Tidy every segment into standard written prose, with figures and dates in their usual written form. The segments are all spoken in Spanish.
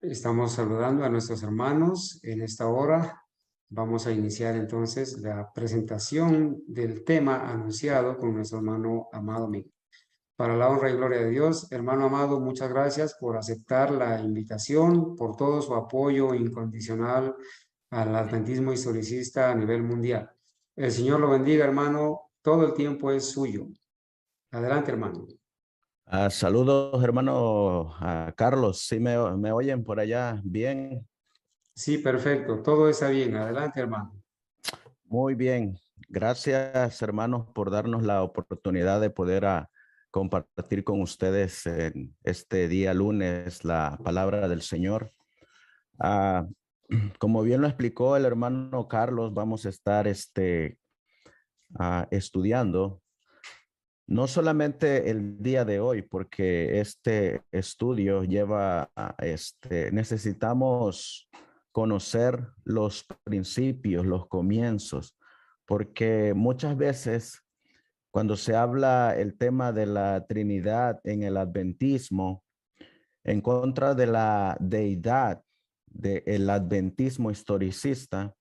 Estamos saludando a nuestros hermanos en esta hora. Vamos a iniciar entonces la presentación del tema anunciado con nuestro hermano Amado Miguel. Para la honra y gloria de Dios, hermano Amado, muchas gracias por aceptar la invitación, por todo su apoyo incondicional al adventismo historicista a nivel mundial. El Señor lo bendiga, hermano. Todo el tiempo es suyo. Adelante, hermano. Saludos, hermano Carlos. ¿Sí me oyen por allá bien? Sí, perfecto. Todo está bien. Adelante, hermano. Muy bien. Gracias, hermanos, por darnos la oportunidad de poder compartir con ustedes en este día lunes la palabra del Señor. Ah, Como bien lo explicó el hermano Carlos, vamos a estar estudiando no solamente el día de hoy, porque este estudio lleva necesitamos conocer los principios, los comienzos, porque muchas veces cuando se habla el tema de la Trinidad en el adventismo, en contra de la deidad del adventismo historicista,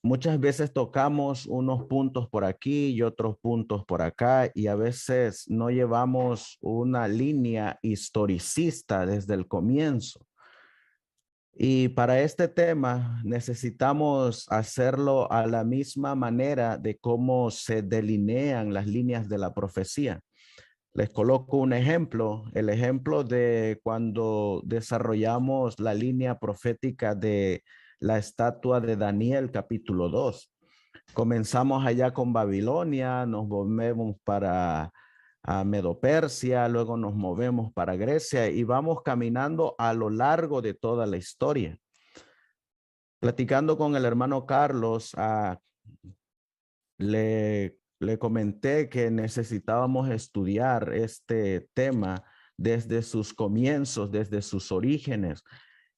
muchas veces tocamos unos puntos por aquí y otros puntos por acá y a veces no llevamos una línea historicista desde el comienzo. Y para este tema necesitamos hacerlo a la misma manera de cómo se delinean las líneas de la profecía. Les coloco un ejemplo, el ejemplo de cuando desarrollamos la línea profética de la estatua de Daniel, capítulo 2. Comenzamos allá con Babilonia, nos movemos para Medo-Persia, luego nos movemos para Grecia y vamos caminando a lo largo de toda la historia. Platicando con el hermano Carlos, le comenté que necesitábamos estudiar este tema desde sus comienzos, desde sus orígenes,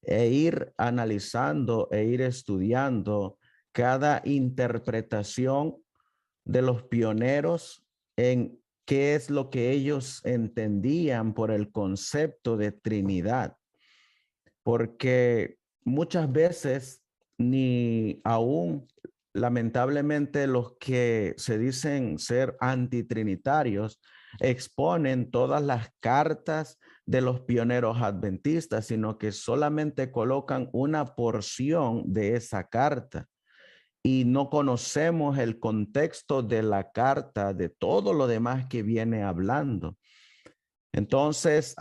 e ir analizando e ir estudiando cada interpretación de los pioneros en qué es lo que ellos entendían por el concepto de Trinidad. Porque muchas veces ni aún lamentablemente los que se dicen ser antitrinitarios exponen todas las cartas de los pioneros adventistas, sino que solamente colocan una porción de esa carta y no conocemos el contexto de la carta, de todo lo demás que viene hablando. Entonces,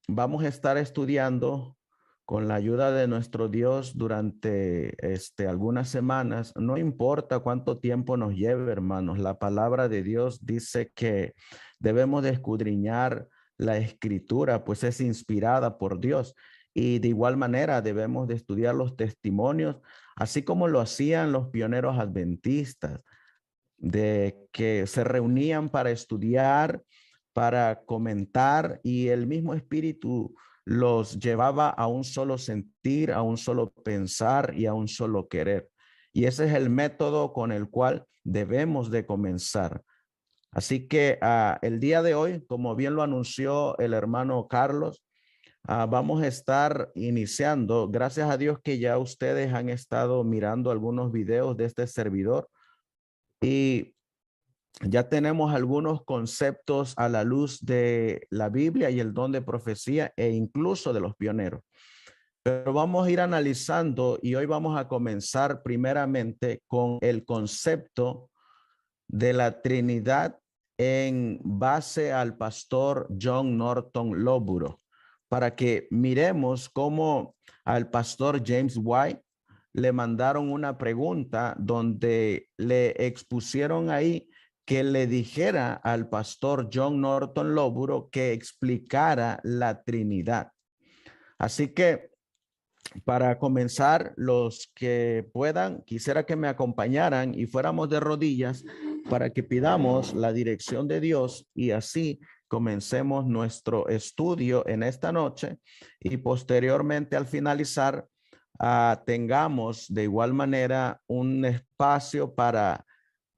vamos a estar estudiando con la ayuda de nuestro Dios durante algunas semanas. No importa cuánto tiempo nos lleve, hermanos. La palabra de Dios dice que debemos de escudriñar la escritura, pues es inspirada por Dios. Y de igual manera debemos de estudiar los testimonios, así como lo hacían los pioneros adventistas, de que se reunían para estudiar, para comentar, y el mismo espíritu los llevaba a un solo sentir, a un solo pensar y a un solo querer. Y ese es el método con el cual debemos de comenzar. Así que el día de hoy, como bien lo anunció el hermano Carlos, vamos a estar iniciando. Gracias a Dios que ya ustedes han estado mirando algunos videos de este servidor y ya tenemos algunos conceptos a la luz de la Biblia y el don de profecía e incluso de los pioneros. Pero vamos a ir analizando y hoy vamos a comenzar primeramente con el concepto de la Trinidad en base al pastor John Norton Loburo, para que miremos cómo al pastor James White le mandaron una pregunta donde le expusieron ahí que le dijera al pastor John Norton Loburo que explicara la Trinidad. Así que para comenzar, los que puedan, quisiera que me acompañaran y fuéramos de rodillas para que pidamos la dirección de Dios y así comencemos nuestro estudio en esta noche y posteriormente al finalizar tengamos de igual manera un espacio para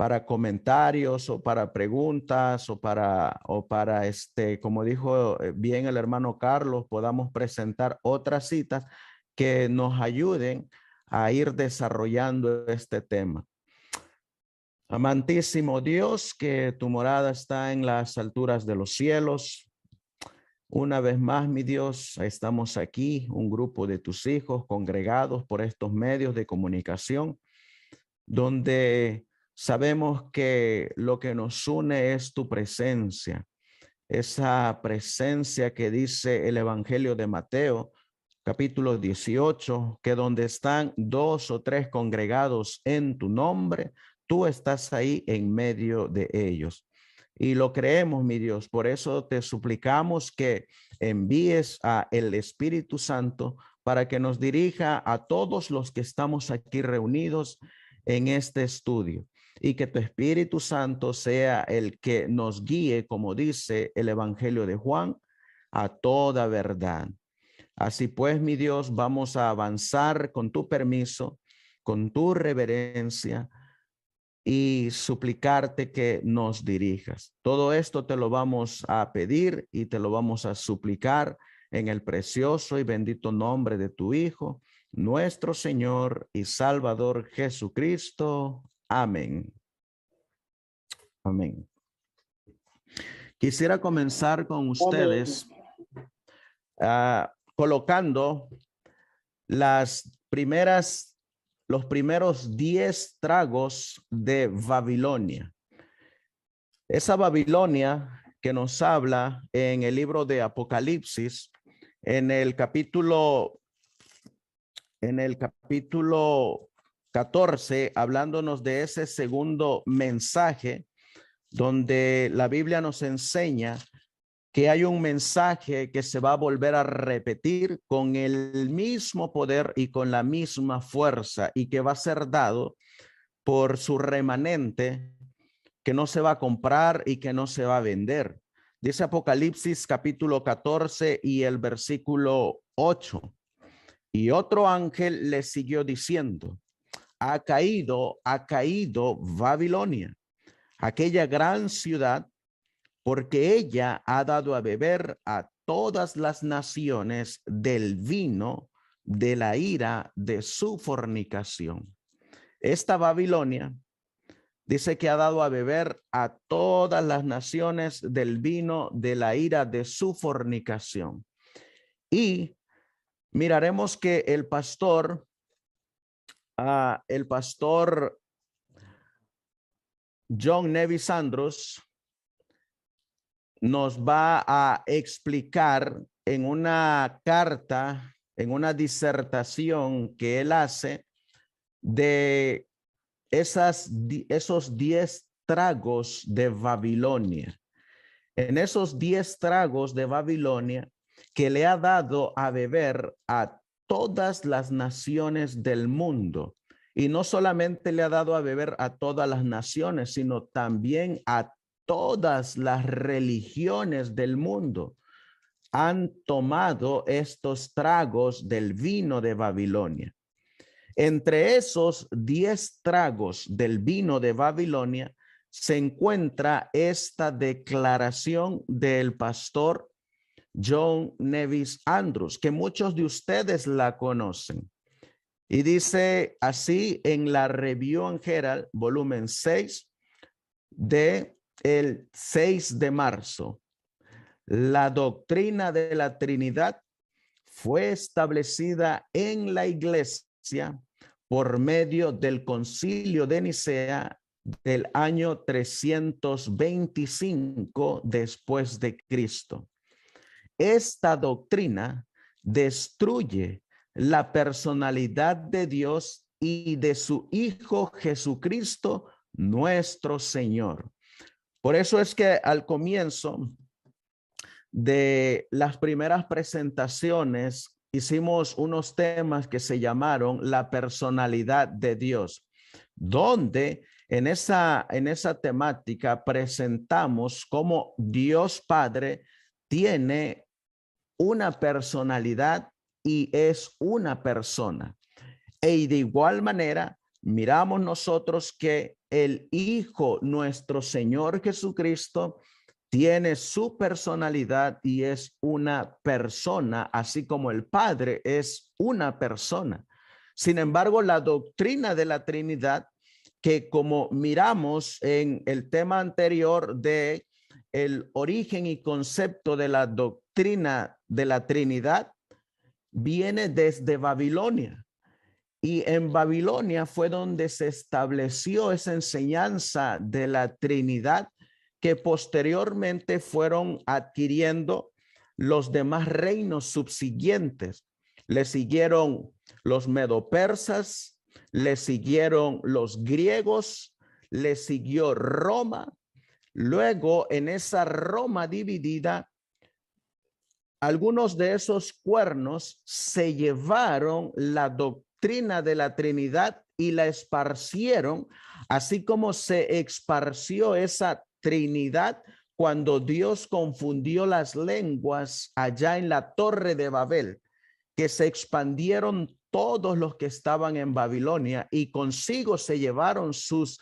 para comentarios o para preguntas o para como dijo bien el hermano Carlos, podamos presentar otras citas que nos ayuden a ir desarrollando este tema. Amantísimo Dios, que tu morada está en las alturas de los cielos. Una vez más, mi Dios, estamos aquí, un grupo de tus hijos congregados por estos medios de comunicación, donde sabemos que lo que nos une es tu presencia, esa presencia que dice el Evangelio de Mateo, capítulo 18, que donde están 2 o 3 congregados en tu nombre, tú estás ahí en medio de ellos. Y lo creemos, mi Dios. Por eso te suplicamos que envíes a el Espíritu Santo para que nos dirija a todos los que estamos aquí reunidos en este estudio. Y que tu Espíritu Santo sea el que nos guíe, como dice el Evangelio de Juan, a toda verdad. Así pues, mi Dios, vamos a avanzar con tu permiso, con tu reverencia y suplicarte que nos dirijas. Todo esto te lo vamos a pedir y te lo vamos a suplicar en el precioso y bendito nombre de tu Hijo, nuestro Señor y Salvador Jesucristo. Amén. Amén. Quisiera comenzar con ustedes colocando los primeros 10 tragos de Babilonia. Esa Babilonia que nos habla en el libro de Apocalipsis, en el capítulo 14, hablándonos de ese segundo mensaje, donde la Biblia nos enseña que hay un mensaje que se va a volver a repetir con el mismo poder y con la misma fuerza, y que va a ser dado por su remanente, que no se va a comprar y que no se va a vender. Dice Apocalipsis capítulo 14 y el versículo 8. Y otro ángel le siguió diciendo: ha caído Babilonia, aquella gran ciudad, porque ella ha dado a beber a todas las naciones del vino de la ira de su fornicación. Esta Babilonia dice que ha dado a beber a todas las naciones del vino de la ira de su fornicación. Y miraremos que el pastor John Nevis Andrews nos va a explicar en una carta, en una disertación que él hace de esos 10 tragos de Babilonia. En esos 10 tragos de Babilonia que le ha dado a beber a todas las naciones del mundo. Y no solamente le ha dado a beber a todas las naciones, sino también a todas las religiones del mundo han tomado estos tragos del vino de Babilonia. Entre esos 10 tragos del vino de Babilonia se encuentra esta declaración del pastor John Nevis Andrews, que muchos de ustedes la conocen. Y dice así en la Review and Herald, volumen 6, de el 6 de marzo. La doctrina de la Trinidad fue establecida en la iglesia por medio del Concilio de Nicea del año 325 después de Cristo. Esta doctrina destruye la personalidad de Dios y de su Hijo Jesucristo, nuestro Señor. Por eso es que al comienzo de las primeras presentaciones hicimos unos temas que se llamaron la personalidad de Dios, donde en esa temática presentamos cómo Dios Padre tiene una personalidad y es una persona. Y de igual manera, miramos nosotros que el Hijo, nuestro Señor Jesucristo, tiene su personalidad y es una persona, así como el Padre es una persona. Sin embargo, la doctrina de la Trinidad, que como miramos en el tema anterior de el origen y concepto de la doctrina de la Trinidad, viene desde Babilonia. Y en Babilonia fue donde se estableció esa enseñanza de la Trinidad, que posteriormente fueron adquiriendo los demás reinos subsiguientes. Le siguieron los medopersas, le siguieron los griegos, le siguió Roma. Luego, en esa Roma dividida, algunos de esos cuernos se llevaron la doctrina de la Trinidad y la esparcieron, así como se esparció esa Trinidad cuando Dios confundió las lenguas allá en la Torre de Babel, que se expandieron todos los que estaban en Babilonia y consigo se llevaron sus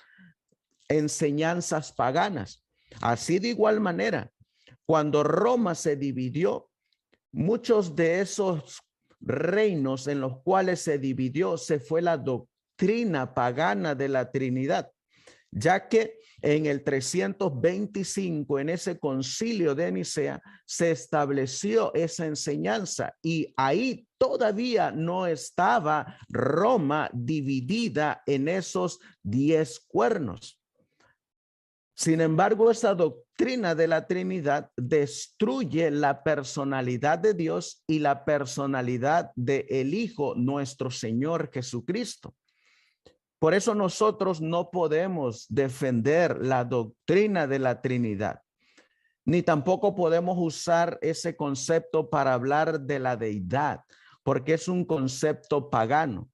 enseñanzas paganas. Así de igual manera, cuando Roma se dividió, muchos de esos reinos en los cuales se dividió se fue la doctrina pagana de la Trinidad, ya que en el 325, en ese concilio de Nicea, se estableció esa enseñanza y ahí todavía no estaba Roma dividida en esos 10 cuernos. Sin embargo, esa doctrina de la Trinidad destruye la personalidad de Dios y la personalidad del Hijo, nuestro Señor Jesucristo. Por eso nosotros no podemos defender la doctrina de la Trinidad, ni tampoco podemos usar ese concepto para hablar de la deidad, porque es un concepto pagano.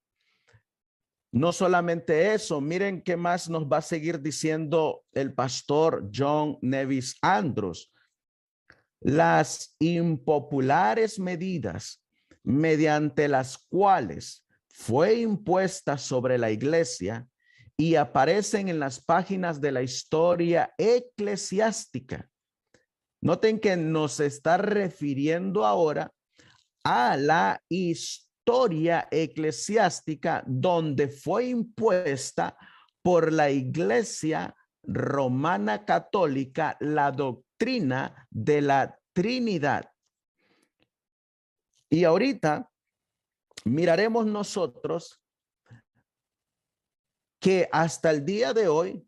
No solamente eso, miren qué más nos va a seguir diciendo el pastor John Nevis Andrews. Las impopulares medidas mediante las cuales fue impuesta sobre la iglesia y aparecen en las páginas de la historia eclesiástica. Noten que nos está refiriendo ahora a la historia eclesiástica donde fue impuesta por la Iglesia Romana Católica la doctrina de la Trinidad. Y ahorita miraremos nosotros que hasta el día de hoy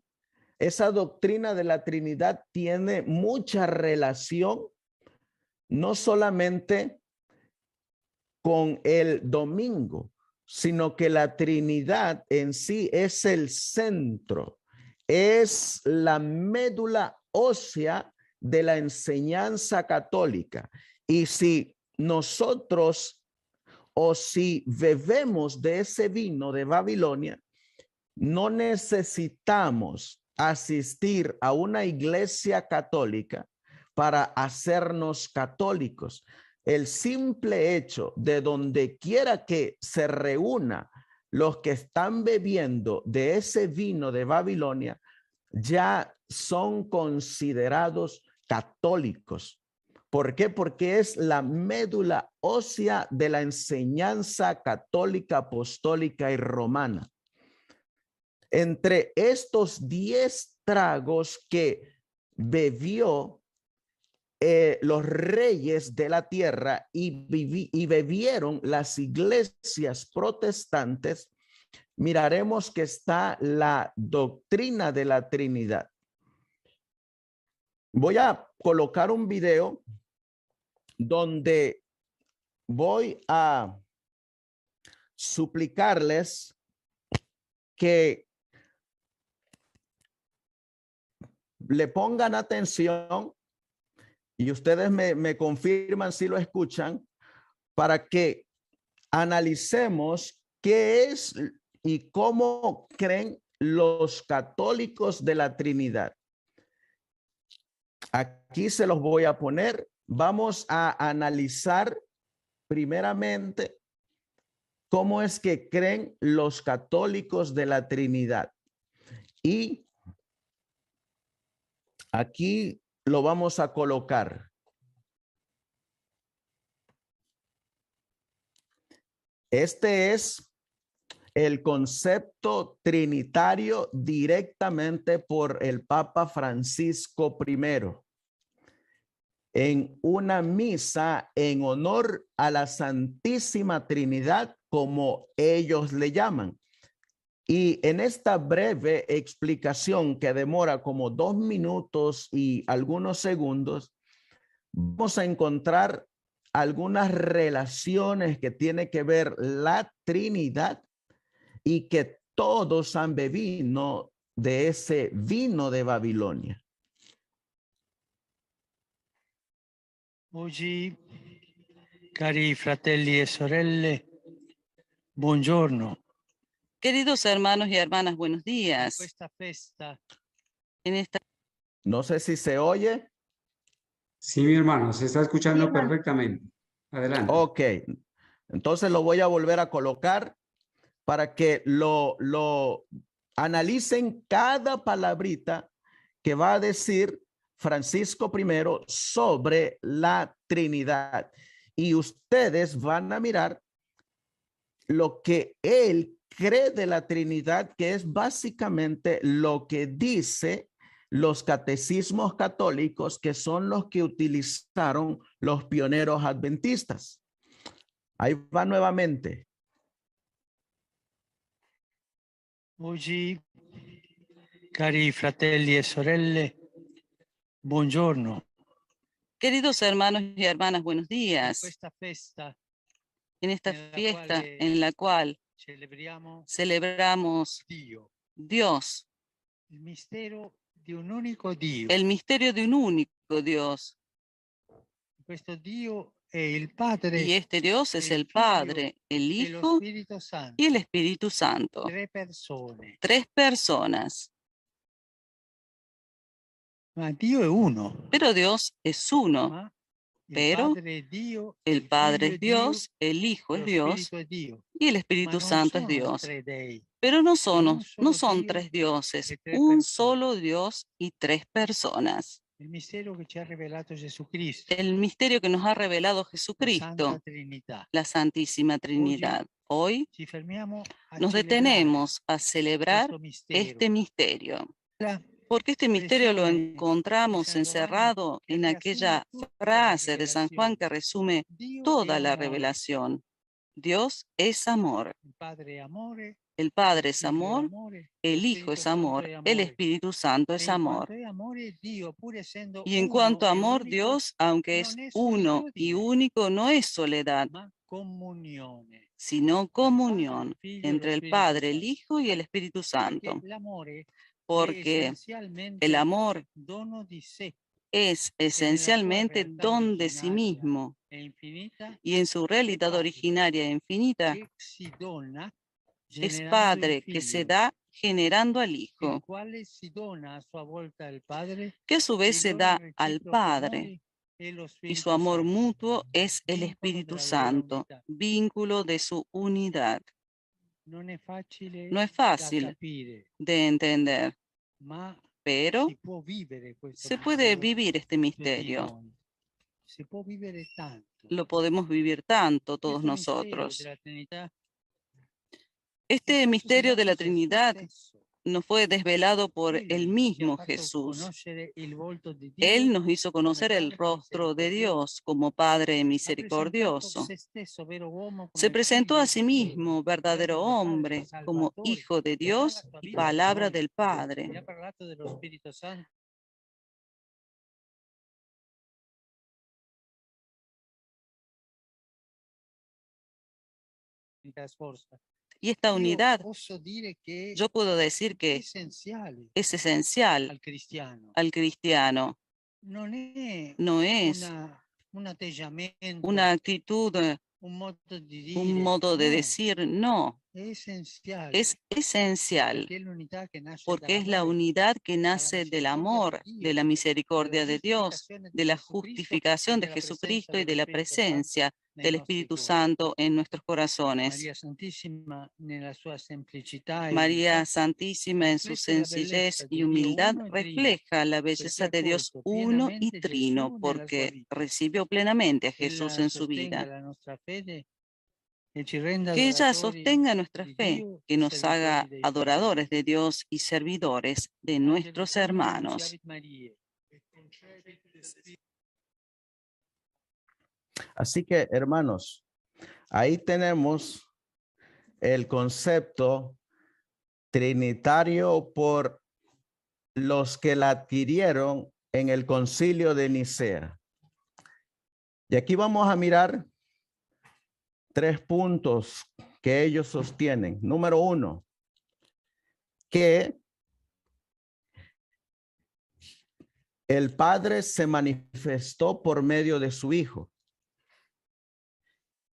esa doctrina de la Trinidad tiene mucha relación, no solamente con el domingo, sino que la Trinidad en sí es el centro, es la médula ósea de la enseñanza católica. Y si nosotros o si bebemos de ese vino de Babilonia, no necesitamos asistir a una iglesia católica para hacernos católicos. El simple hecho de donde quiera que se reúna los que están bebiendo de ese vino de Babilonia, ya son considerados católicos. ¿Por qué? Porque es la médula ósea de la enseñanza católica, apostólica y romana. Entre estos 10 tragos que bebió los reyes de la tierra y bebieron las iglesias protestantes, miraremos que está la doctrina de la Trinidad. Voy a colocar un video donde voy a suplicarles que le pongan atención y ustedes me confirman si lo escuchan, para que analicemos qué es y cómo creen los católicos de la Trinidad. Aquí se los voy a poner. Vamos a analizar primeramente cómo es que creen los católicos de la Trinidad. Y aquí lo vamos a colocar. Este es el concepto trinitario directamente por el Papa Francisco I en una misa en honor a la Santísima Trinidad, como ellos le llaman. Y en esta breve explicación que demora como 2 minutos y algunos segundos, vamos a encontrar algunas relaciones que tiene que ver la Trinidad y que todos han bebido de ese vino de Babilonia. Oggi, cari fratelli e sorelle, buongiorno. Queridos hermanos y hermanas, buenos In días. questa festa En esta No sé si se oye. Sí, mi hermano, se está escuchando Sí, hermano. perfectamente. Adelante. Ok, entonces lo voy a volver a colocar para que lo analicen cada palabrita que va a decir Francisco I sobre la Trinidad. Y ustedes van a mirar lo que él cree de la Trinidad, que es básicamente lo que dice los catecismos católicos, que son los que utilizaron los pioneros adventistas. Ahí va nuevamente. Oggi, cari fratelli e sorelle, buongiorno. Queridos hermanos y hermanas, buenos In días. questa festa En esta nella fiesta quale en la cual celebriamo celebramos Dio, Dios, il mistero di un unico Dio. el misterio de un único Dios. Questo Dio è il Padre Y este Dios es el el Figlio Padre, el e lo Hijo Spirito Santo. y el Espíritu Santo. Tre persone. 3 personas. Ma Dio è uno. Pero Dios es uno. Ma il Pero Padre è Dio, El il Padre Figlio es Dios, el Hijo lo es Dios Spirito è Dio. y el Ma Espíritu non Santo es sono Dios. tre dei. Pero no un son solo Dio 3 dioses, e tre un persone. solo Dios y 3 personas. Il mistero che ci ha rivelato Gesù Cristo, El misterio que nos ha revelado la Santa Jesucristo, Trinità. la Santísima Trinidad. Hoy Ci fermiamo a nos celebrare detenemos a celebrar questo mistero. este misterio, La porque este misterio lo expresione encontramos di San Giovanni encerrado che en riassume aquella tutta la frase de San Juan rivelazione. que resume Dio toda è la amore. revelación. Dios es amor. Il Padre è amore, El Padre il es Figlio è amor, amore, el lo Hijo es Spirito Santo amor, è el amore. Espíritu Santo es E in amor. quanto è amore, Dio, pur essendo Y en uno cuanto a e amor, unico, Dios, aunque non es è uno y solitudine, único, no es soledad, ma comunione. sino Padre, comunión il Figlio e lo entre el Spirito Padre, el Santo. Hijo y el Espíritu Santo. Perché l'amore è Porque essenzialmente el amor dono di sé es e nella sua esencialmente realtà don de sí originaria mismo e infinita y en su realidad Padre originaria e infinita che si dona es generando il Padre que se Figlio, da generando al il Hijo, quale si dona a sua volta al Padre, que a su vez il se loro da al reciproco Padre. amore e lo Y su Spirito amor Santo, mutuo es el vincolo Espíritu della loro Santo, unità. vínculo de su unidad. Non è facile No es da fácil capire, de entender, ma pero si può vivere questo se puede mistero vivir este tutti misterio. noi. Si può vivere tanto. Lo podemos vivir tanto todos Questo mistero nosotros. della Trinità Este è stato misterio de la svelato Gesù Trinidad stesso. nos fue desvelado por Egli el ci ha mismo fatto Jesús. conoscere il volto di Él Dio nos hizo conocer el Padre rostro de misericordioso. Dios como Padre Ha presentato misericordioso. se stesso, vero uomo, Se come presentó a figlio sí di Dio, mismo, verdadero Verbo del Padre, hombre, como Salvatore, Hijo de che dà la Dios sua y vita per palabra noi. del E ha Padre. parlato dello Spirito Santo. Y esta Io unidad, posso dire che yo puedo decir è que essenziale es esencial al cristiano. al cristiano. Non è No es un atteggiamento, una actitud, un modo di un dire, modo de no, decir, no, es esencial, esencial porque es la unidad que nace del amor, de la misericordia de Dios, de la justificación de Jesucristo y de la presencia del Espíritu Santo en nuestros corazones. María Santísima en su sencillez y humildad refleja la belleza de Dios uno y trino porque recibió plenamente a Jesús en su vida. Que ella sostenga nuestra fe, que nos haga adoradores de Dios y servidores de nuestros hermanos. Así que, hermanos, ahí tenemos el concepto trinitario por los que la adquirieron en el Concilio de Nicea. Y aquí vamos a mirar 3 puntos que ellos sostienen. Número 1, que el Padre se manifestó por medio de su Hijo,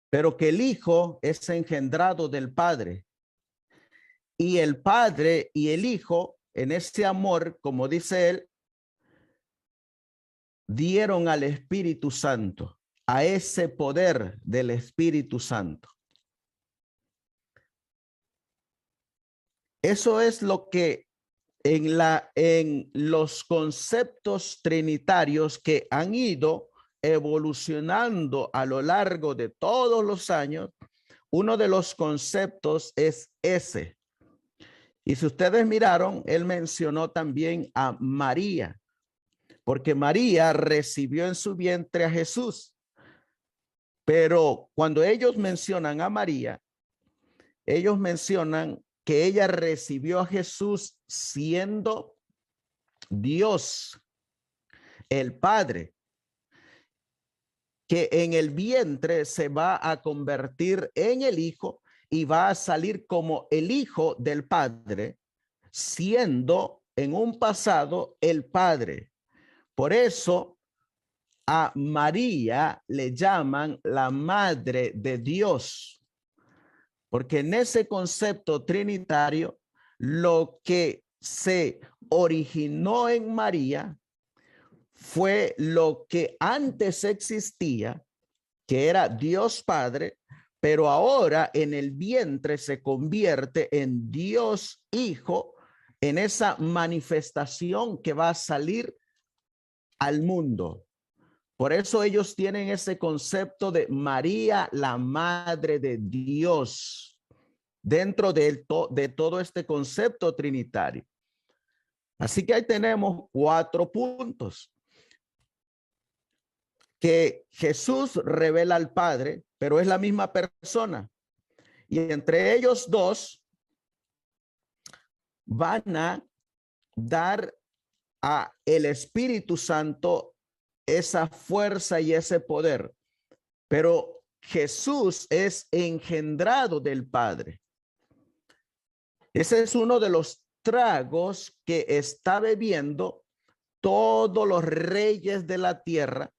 pero que el Hijo es engendrado del Padre. Y el Padre y el Hijo, en ese amor, como dice él, dieron al Espíritu Santo, a ese poder del Espíritu Santo. Eso es lo que en los conceptos trinitarios que han ido evolucionando a lo largo de todos los años, uno de los conceptos es ese. Y si ustedes miraron, él mencionó también a María, porque María recibió en su vientre a Jesús. Pero cuando ellos mencionan a María, ellos mencionan que ella recibió a Jesús siendo Dios, el Padre, que en el vientre se va a convertir en el Hijo y va a salir como el Hijo del Padre, siendo en un pasado el Padre. Por eso a María le llaman la Madre de Dios. Porque en ese concepto trinitario, lo que se originó en María fue lo que antes existía, que era Dios Padre, pero ahora en el vientre se convierte en Dios Hijo, en esa manifestación que va a salir al mundo. Por eso ellos tienen ese concepto de María, la Madre de Dios, dentro de todo este concepto trinitario. Así que ahí tenemos 4 puntos. Que Jesús revela al Padre, pero es la misma persona. Y entre ellos dos van a dar a el Espíritu Santo esa fuerza y ese poder. Pero Jesús es engendrado del Padre. Ese es uno de los tragos que está bebiendo todos los reyes de la tierra,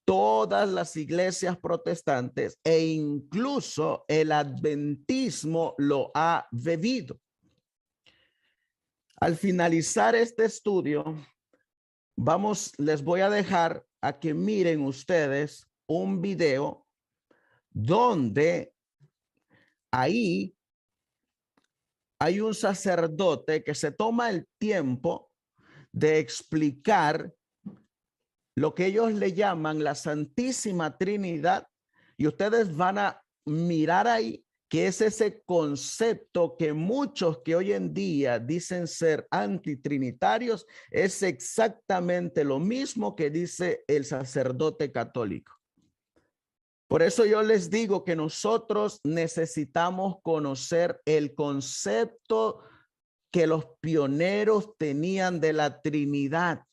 todas las iglesias protestantes e incluso el adventismo lo ha bebido. Al finalizar este estudio, les voy a dejar a que miren ustedes un video donde ahí hay un sacerdote que se toma el tiempo de explicar lo que ellos le llaman la Santísima Trinidad, y ustedes van a mirar ahí que es ese concepto que muchos que hoy en día dicen ser antitrinitarios, es exactamente lo mismo que dice el sacerdote católico. Por eso yo les digo que nosotros necesitamos conocer el concepto que los pioneros tenían de la Trinidad.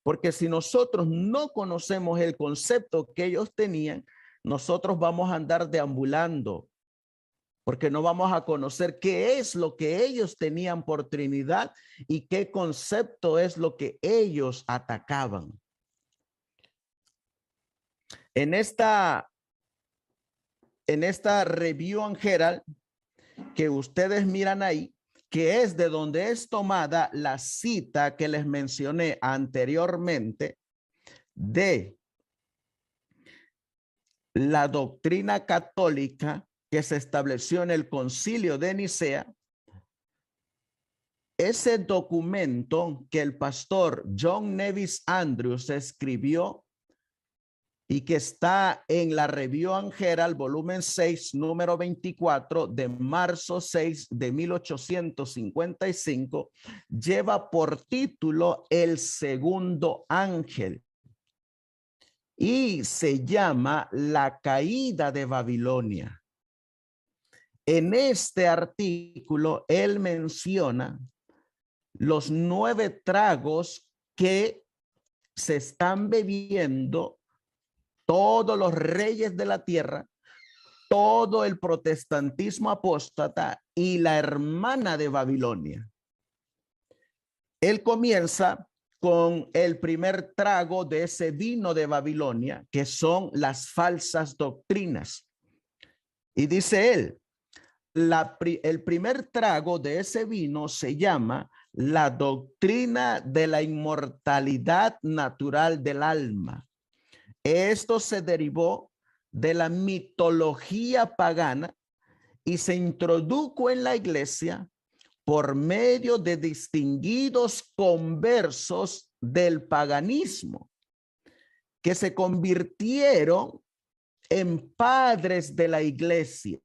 Porque si nosotros no conocemos el concepto que ellos tenían, nosotros vamos a andar deambulando, porque no vamos a conocer qué es lo que ellos tenían por Trinidad y qué concepto es lo que ellos atacaban. En esta Review and Herald, que ustedes miran ahí, que es de donde es tomada la cita que les mencioné anteriormente de la doctrina católica que se estableció en el Concilio de Nicea. Ese documento que el pastor John Nevis Andrews escribió y que está en la Review and Herald, volumen 6, número 24, de marzo 6 de 1855, lleva por título El Segundo Ángel y se llama La Caída de Babilonia. En este artículo, él menciona los 9 tragos que se están bebiendo todos los reyes de la tierra, todo el protestantismo apóstata y la hermana de Babilonia. Él comienza con el primer trago de ese vino de Babilonia, que son las falsas doctrinas. Y dice él, el primer trago de ese vino se llama la doctrina de la inmortalidad natural del alma. Esto se derivó de la mitología pagana y se introdujo en la iglesia por medio de distinguidos conversos del paganismo que se convirtieron en padres de la iglesia.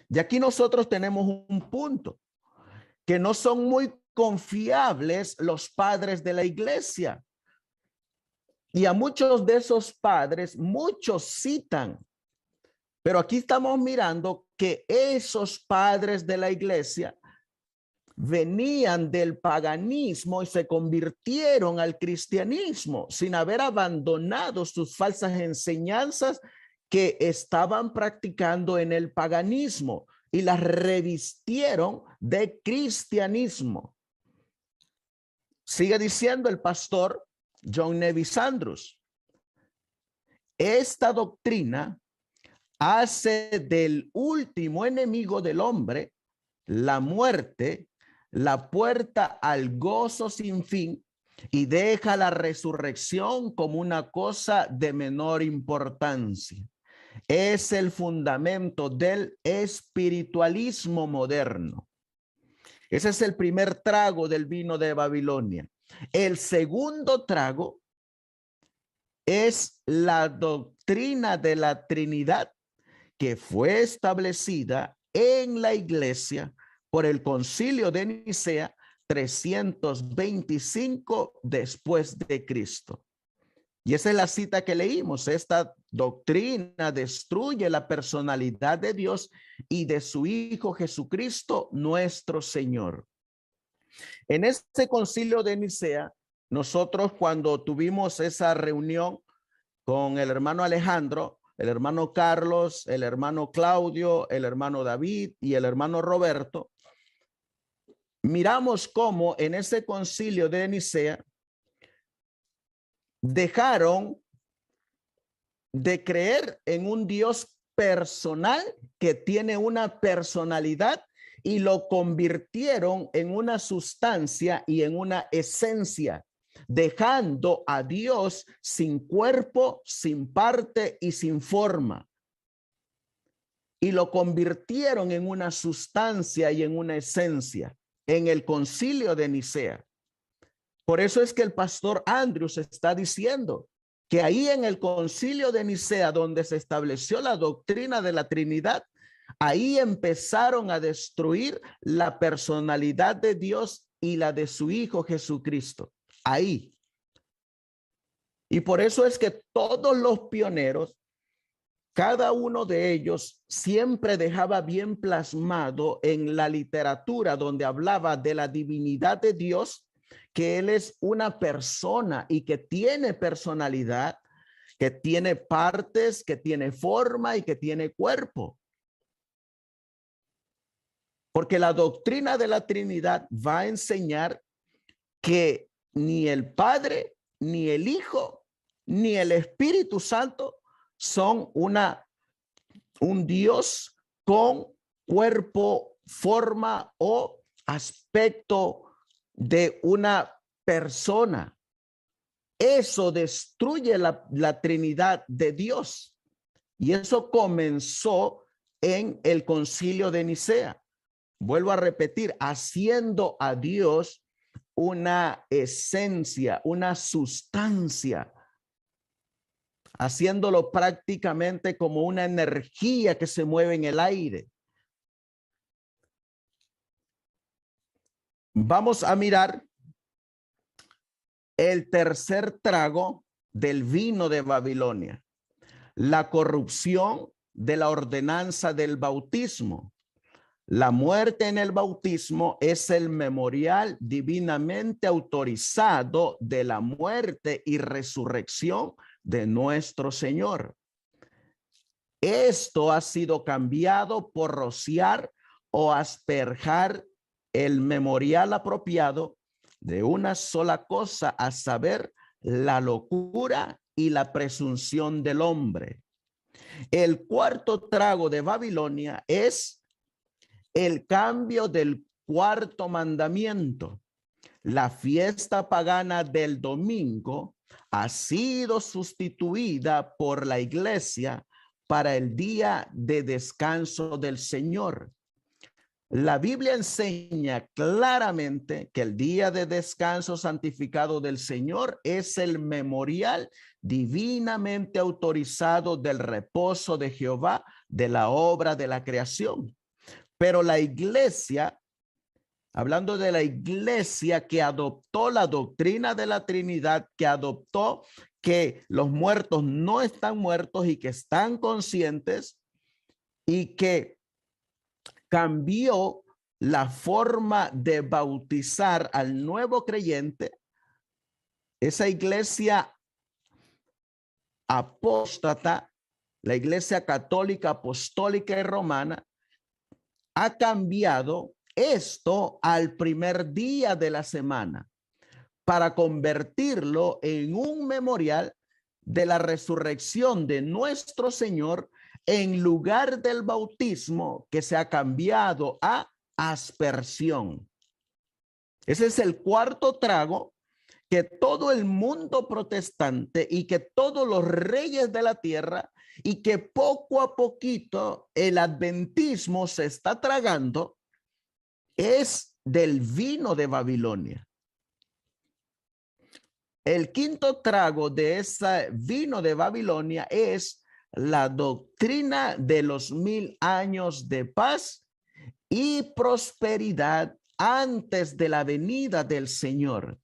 Y aquí nosotros tenemos un punto, que no son muy confiables los padres de la iglesia. Y a muchos de esos padres, muchos citan, pero aquí estamos mirando que esos padres de la iglesia venían del paganismo y se convirtieron al cristianismo sin haber abandonado sus falsas enseñanzas que estaban practicando en el paganismo y las revistieron de cristianismo. Sigue diciendo el pastor John Nevis Andrews, esta doctrina hace del último enemigo del hombre, la muerte, la puerta al gozo sin fin y deja la resurrección como una cosa de menor importancia. Es el fundamento del espiritualismo moderno. Ese es el primer trago del vino de Babilonia. El segundo trago es la doctrina de la Trinidad que fue establecida en la iglesia por el Concilio de Nicea 325 después de Cristo. Y esa es la cita que leímos. Esta doctrina destruye la personalidad de Dios y de su Hijo Jesucristo, nuestro Señor. En este Concilio de Nicea, nosotros cuando tuvimos esa reunión con el hermano Alejandro, el hermano Carlos, el hermano Claudio, el hermano David y el hermano Roberto, miramos cómo en ese Concilio de Nicea dejaron de creer en un Dios personal que tiene una personalidad y lo convirtieron en una sustancia y en una esencia, dejando a Dios sin cuerpo, sin parte y sin forma. Y lo convirtieron en una sustancia y en una esencia en el Concilio de Nicea. Por eso es que el pastor Andrews está diciendo que ahí en el Concilio de Nicea, donde se estableció la doctrina de la Trinidad, ahí empezaron a destruir la personalidad de Dios y la de su Hijo Jesucristo. Ahí. Y por eso es que todos los pioneros, cada uno de ellos siempre dejaba bien plasmado en la literatura donde hablaba de la divinidad de Dios, que Él es una persona y que tiene personalidad, que tiene partes, que tiene forma y que tiene cuerpo. Porque la doctrina de la Trinidad va a enseñar que ni el Padre, ni el Hijo, ni el Espíritu Santo son un Dios con cuerpo, forma o aspecto de una persona. Eso destruye la Trinidad de Dios. Y eso comenzó en el Concilio de Nicea. Vuelvo a repetir, haciendo a Dios una esencia, una sustancia, haciéndolo prácticamente como una energía que se mueve en el aire. Vamos a mirar el tercer trago del vino de Babilonia, la corrupción de la ordenanza del bautismo. La muerte en el bautismo es el memorial divinamente autorizado de la muerte y resurrección de nuestro Señor. Esto ha sido cambiado por rociar o asperjar el memorial apropiado de una sola cosa, a saber, la locura y la presunción del hombre. El cuarto trago de Babilonia es el cambio del cuarto mandamiento. La fiesta pagana del domingo ha sido sustituida por la iglesia para el día de descanso del Señor. La Biblia enseña claramente que el día de descanso santificado del Señor es el memorial divinamente autorizado del reposo de Jehová, de la obra de la creación. Pero la iglesia, hablando de la iglesia que adoptó la doctrina de la Trinidad, que adoptó que los muertos no están muertos y que están conscientes, y que cambió la forma de bautizar al nuevo creyente, esa iglesia apóstata, la iglesia católica, apostólica y romana, ha cambiado esto al primer día de la semana para convertirlo en un memorial de la resurrección de nuestro Señor, en lugar del bautismo que se ha cambiado a aspersión. Ese es el cuarto trago que todo el mundo protestante y que todos los reyes de la tierra y que poco a poquito el adventismo se está tragando, es del vino de Babilonia. El quinto trago de ese vino de Babilonia es la doctrina de los 1000 años de paz y prosperidad antes de la venida del Señor.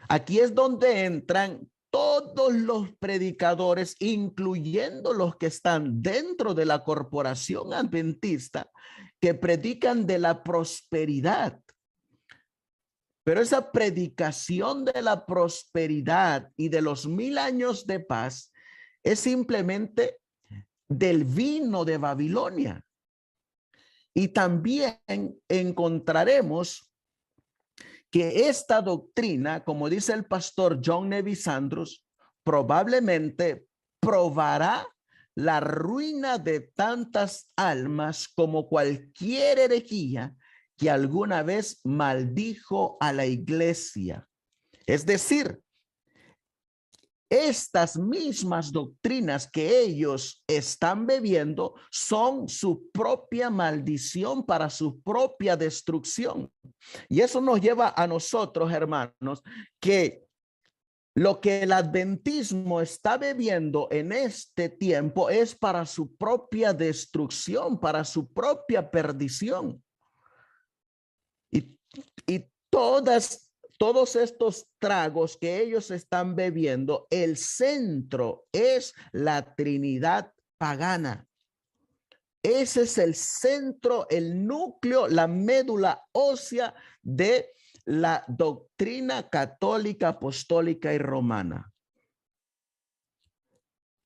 Aquí es donde entran todos los predicadores, incluyendo los que están dentro de la corporación adventista, que predican de la prosperidad. Pero esa predicación de la prosperidad y de los 1000 años de paz es simplemente del vino de Babilonia. Y también encontraremos que esta doctrina, como dice el pastor John Nevis Andrews, probablemente probará la ruina de tantas almas como cualquier herejía que alguna vez maldijo a la iglesia. Es decir, estas mismas doctrinas que ellos están bebiendo son su propia maldición para su propia destrucción. Y eso nos lleva a nosotros, hermanos, que lo que el adventismo está bebiendo en este tiempo es para su propia destrucción, para su propia perdición. Y todos estos tragos que ellos están bebiendo, el centro es la Trinidad pagana. Ese es el centro, el núcleo, la médula ósea de la doctrina católica, apostólica y romana.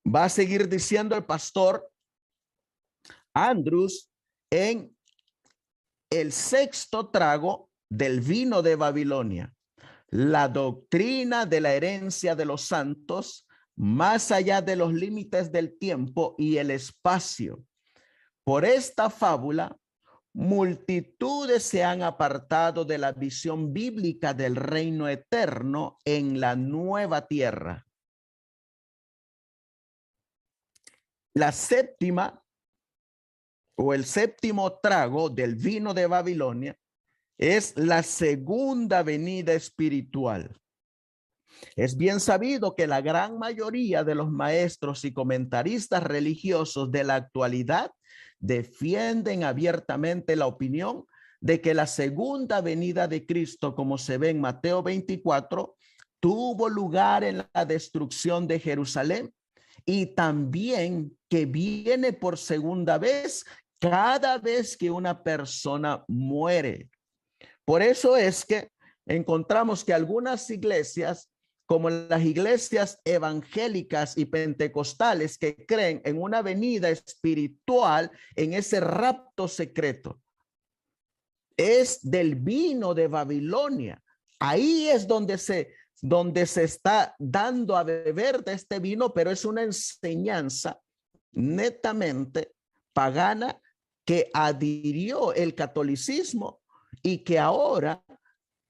Va a seguir diciendo el pastor Andrews en el sexto trago del vino de Babilonia: la doctrina de la herencia de los santos más allá de los límites del tiempo y el espacio. Por esta fábula, multitudes se han apartado de la visión bíblica del reino eterno en la nueva tierra. La séptima o el séptimo trago del vino de Babilonia es la segunda venida espiritual. Es bien sabido que la gran mayoría de los maestros y comentaristas religiosos de la actualidad defienden abiertamente la opinión de que la segunda venida de Cristo, como se ve en Mateo 24, tuvo lugar en la destrucción de Jerusalén y también que viene por segunda vez cada vez que una persona muere. Por eso es que encontramos que algunas iglesias, como las iglesias evangélicas y pentecostales, que creen en una venida espiritual, en ese rapto secreto, es del vino de Babilonia. Ahí es donde se está dando a beber de este vino, pero es una enseñanza netamente pagana que adhirió el catolicismo y que ahora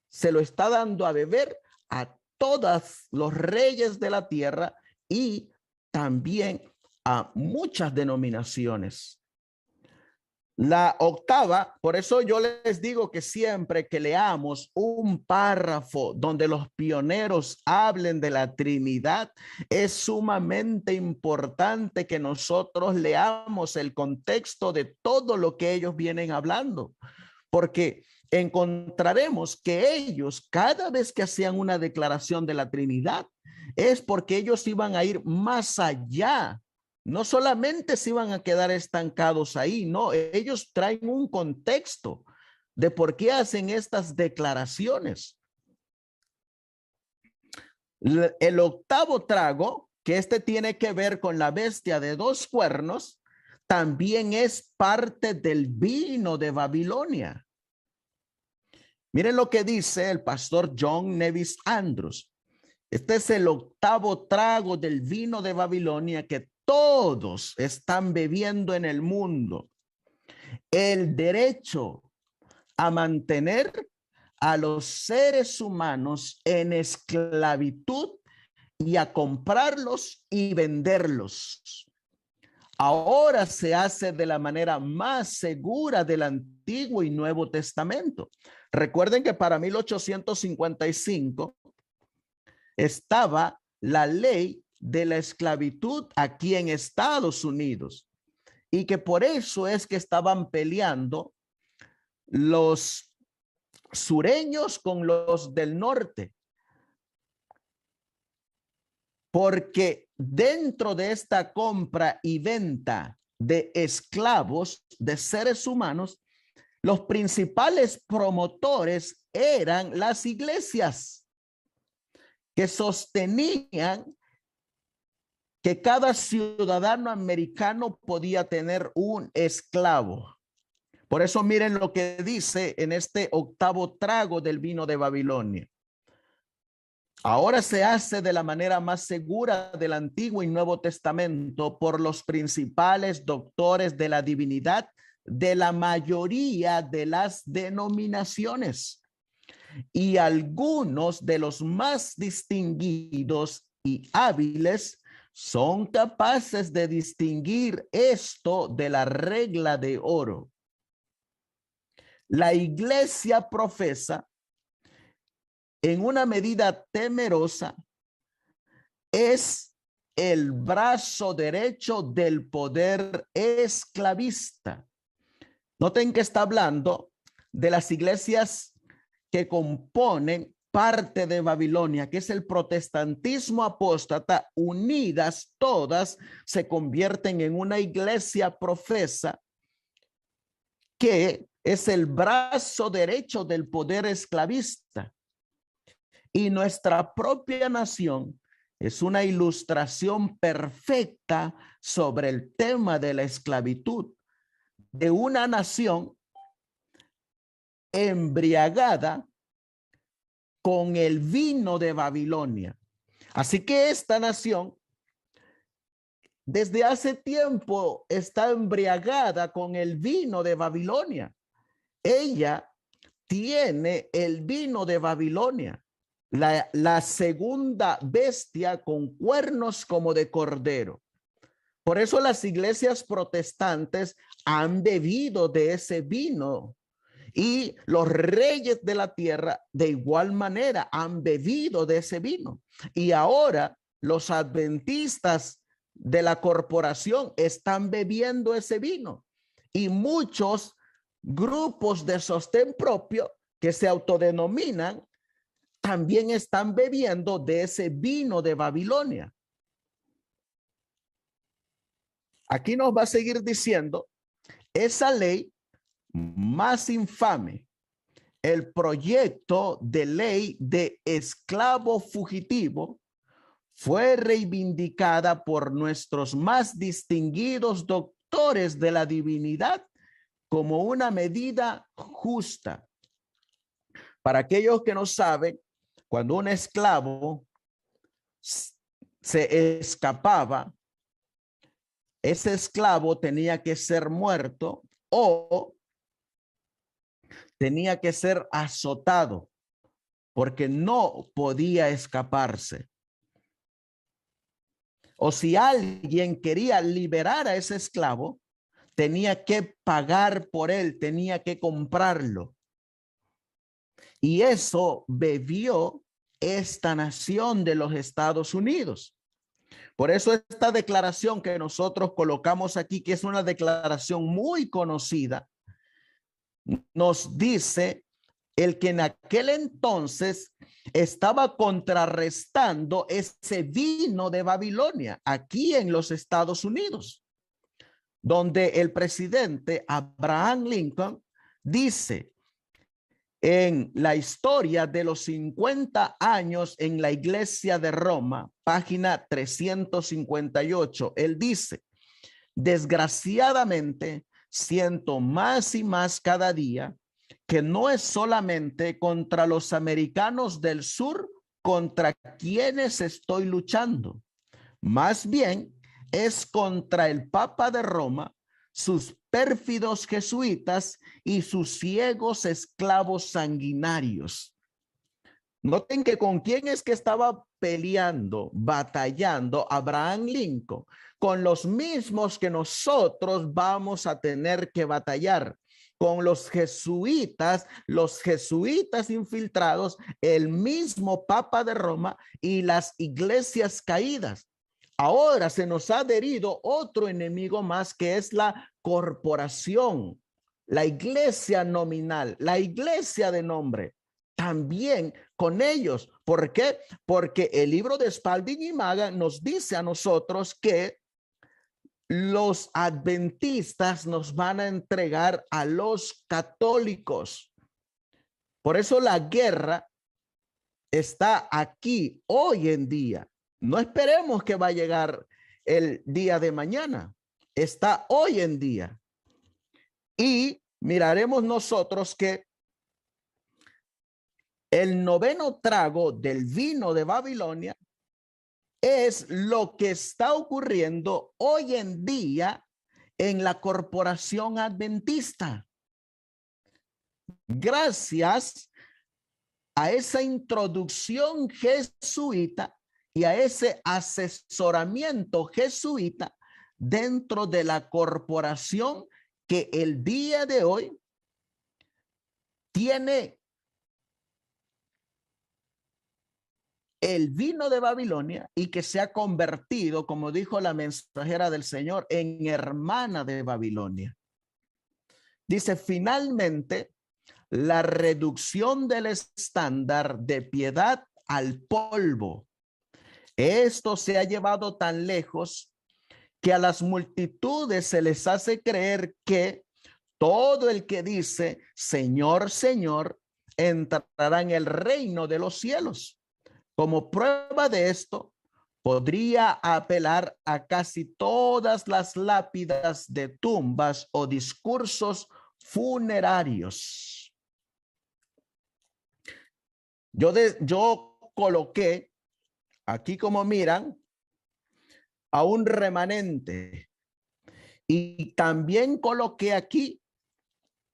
se lo está dando a beber a todos los reyes de la tierra y también a muchas denominaciones. La octava, por eso yo les digo que siempre que leamos un párrafo donde los pioneros hablen de la Trinidad, es sumamente importante que nosotros leamos el contexto de todo lo que ellos vienen hablando, porque encontraremos que ellos, cada vez que hacían una declaración de la Trinidad, es porque ellos iban a ir más allá. No solamente se iban a quedar estancados ahí, no, ellos traen un contexto de por qué hacen estas declaraciones. El octavo trago, que este tiene que ver con la bestia de 2 cuernos, también es parte del vino de Babilonia. Miren lo que dice el pastor John Nevis Andrews. Este es el octavo trago del vino de Babilonia que todos están bebiendo en el mundo. El derecho a mantener a los seres humanos en esclavitud y a comprarlos y venderlos. Ahora se hace de la manera más segura del Antiguo y Nuevo Testamento. Recuerden que para 1855 estaba la ley de la esclavitud aquí en Estados Unidos y que por eso es que estaban peleando los sureños con los del norte, porque dentro de esta compra y venta de esclavos, de seres humanos, los principales promotores eran las iglesias que sostenían que cada ciudadano americano podía tener un esclavo. Por eso miren lo que dice en este octavo trago del vino de Babilonia. Ahora se hace de la manera más segura del Antiguo y Nuevo Testamento por los principales doctores de la divinidad de la mayoría de las denominaciones y algunos de los más distinguidos y hábiles son capaces de distinguir esto de la regla de oro. La iglesia profesa en una medida temerosa es el brazo derecho del poder esclavista. Noten que está hablando de las iglesias que componen parte de Babilonia, que es el protestantismo apóstata. Unidas todas se convierten en una iglesia profesa que es el brazo derecho del poder esclavista. Y nuestra propia nación es una ilustración perfecta sobre el tema de la esclavitud de una nación embriagada con el vino de Babilonia. Así que esta nación desde hace tiempo está embriagada con el vino de Babilonia. ella tiene el vino de Babilonia, la segunda bestia con cuernos como de cordero. Por eso las iglesias protestantes han bebido de ese vino y los reyes de la tierra de igual manera han bebido de ese vino. Y ahora los adventistas de la corporación están bebiendo ese vino y muchos grupos de sostén propio que se autodenominan también están bebiendo de ese vino de Babilonia. Aquí nos va a seguir diciendo, esa ley más infame, el proyecto de ley de esclavo fugitivo, fue reivindicada por nuestros más distinguidos doctores de la divinidad como una medida justa. Para aquellos que no saben, cuando un esclavo se escapaba, ese esclavo tenía que ser muerto o tenía que ser azotado porque no podía escaparse. O si alguien quería liberar a ese esclavo, tenía que pagar por él, tenía que comprarlo. Y eso bebió esta nación de los Estados Unidos. Por eso esta declaración que nosotros colocamos aquí, que es una declaración muy conocida, nos dice el que en aquel entonces estaba contrarrestando ese vino de Babilonia aquí en los Estados Unidos, donde el presidente Abraham Lincoln dice en la historia de los 50 años en la iglesia de Roma, página 358, él dice, desgraciadamente siento más y más cada día que no es solamente contra los americanos del sur contra quienes estoy luchando, más bien es contra el Papa de Roma, sus pérfidos jesuitas y sus ciegos esclavos sanguinarios. Noten que con quién es que estaba peleando, batallando Abraham Lincoln, con los mismos que nosotros vamos a tener que batallar, con los jesuitas infiltrados, el mismo Papa de Roma y las iglesias caídas. Ahora se nos ha adherido otro enemigo más que es la corporación, la iglesia nominal, la iglesia de nombre. También con ellos. ¿Por qué? Porque el libro de Spalding y Maga nos dice a nosotros que los adventistas nos van a entregar a los católicos. Por eso la guerra está aquí hoy en día. No esperemos que va a llegar el día de mañana. Está hoy en día. Y miraremos nosotros que el noveno trago del vino de Babilonia es lo que está ocurriendo hoy en día en la corporación adventista. Gracias a esa introducción jesuita y a ese asesoramiento jesuita dentro de la corporación que el día de hoy tiene el vino de Babilonia y que se ha convertido, como dijo la mensajera del Señor, en hermana de Babilonia. Dice, finalmente, la reducción del estándar de piedad al polvo. Esto se ha llevado tan lejos que a las multitudes se les hace creer que todo el que dice, Señor, Señor, entrará en el reino de los cielos. Como prueba de esto, podría apelar a casi todas las lápidas de tumbas o discursos funerarios. Yo coloqué aquí, como miran, a un remanente, y también coloqué aquí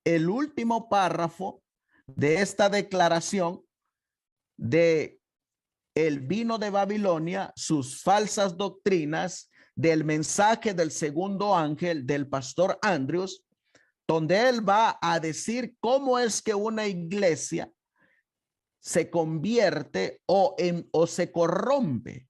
el último párrafo de esta declaración de el vino de Babilonia, sus falsas doctrinas, del mensaje del segundo ángel del pastor Andrews, donde él va a decir cómo es que una iglesia se convierte o se corrompe.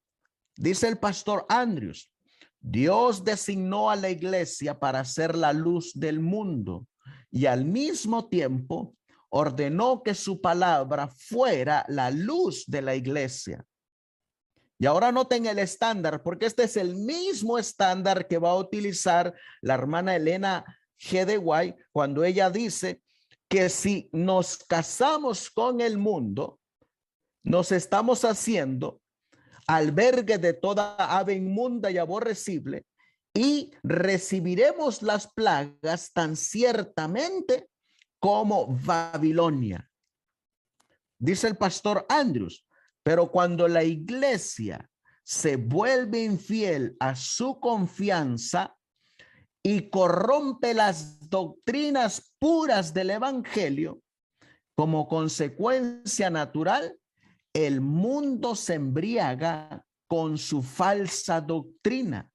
Dice el pastor Andrews: Dios designó a la iglesia para ser la luz del mundo y al mismo tiempo ordenó que su palabra fuera la luz de la iglesia. Y ahora noten el estándar, porque este es el mismo estándar que va a utilizar la hermana Elena G. de White cuando ella dice que si nos casamos con el mundo, nos estamos haciendo albergue de toda ave inmunda y aborrecible, y recibiremos las plagas tan ciertamente como Babilonia. Dice el pastor Andrews: pero cuando la iglesia se vuelve infiel a su confianza y corrompe las doctrinas puras del evangelio, como consecuencia natural, el mundo se embriaga con su falsa doctrina.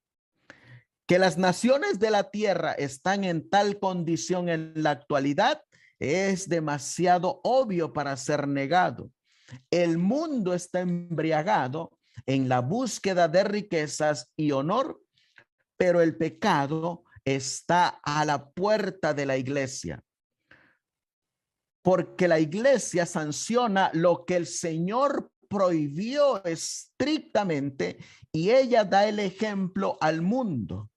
Que las naciones de la tierra están en tal condición en la actualidad es demasiado obvio para ser negado. El mundo está embriagado en la búsqueda de riquezas y honor, pero el pecado está a la puerta de la iglesia. Porque la iglesia sanciona lo que el Señor prohibió estrictamente y ella da el ejemplo al mundo.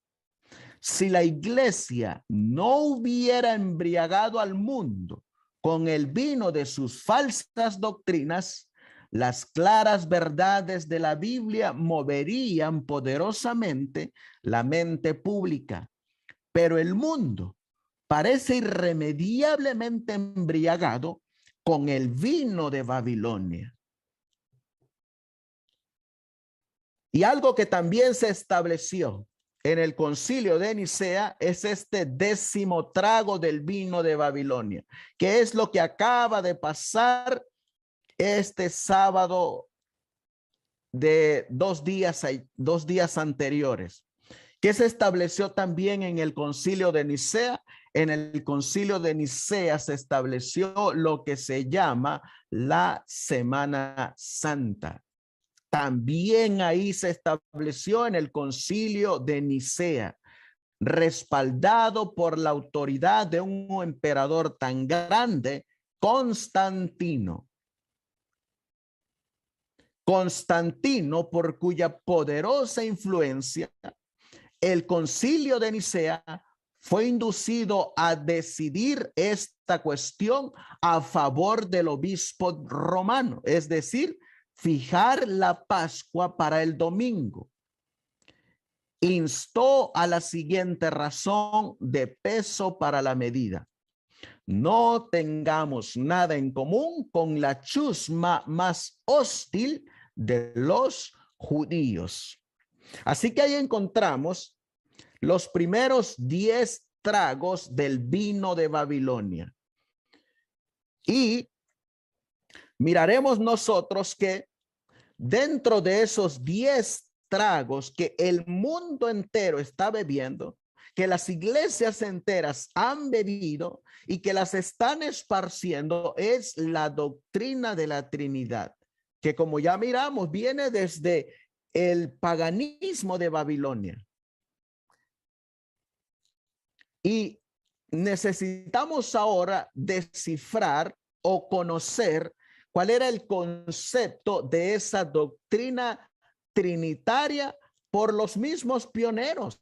Si la iglesia no hubiera embriagado al mundo con el vino de sus falsas doctrinas, las claras verdades de la Biblia moverían poderosamente la mente pública. Pero el mundo parece irremediablemente embriagado con el vino de Babilonia. Y algo que también se estableció en el concilio de Nicea es este 10º trago del vino de Babilonia, que es lo que acaba de pasar este sábado de 2 días anteriores, que se estableció también en el concilio de Nicea. En el concilio de Nicea se estableció lo que se llama la Semana Santa. También ahí se estableció en el concilio de Nicea, respaldado por la autoridad de un emperador tan grande, Constantino. Constantino, por cuya poderosa influencia el concilio de Nicea fue inducido a decidir esta cuestión a favor del obispo romano, es decir, fijar la Pascua para el domingo. Instó a la siguiente razón de peso para la medida: no tengamos nada en común con la chusma más hostil de los judíos. Así que ahí encontramos los primeros 10 tragos del vino de Babilonia. Y miraremos nosotros que dentro de esos 10 tragos que el mundo entero está bebiendo, que las iglesias enteras han bebido y que las están esparciendo, es la doctrina de la Trinidad, que como ya miramos viene desde el paganismo de Babilonia. Y necesitamos ahora descifrar o conocer cuál era el concepto de esa doctrina trinitaria por los mismos pioneros,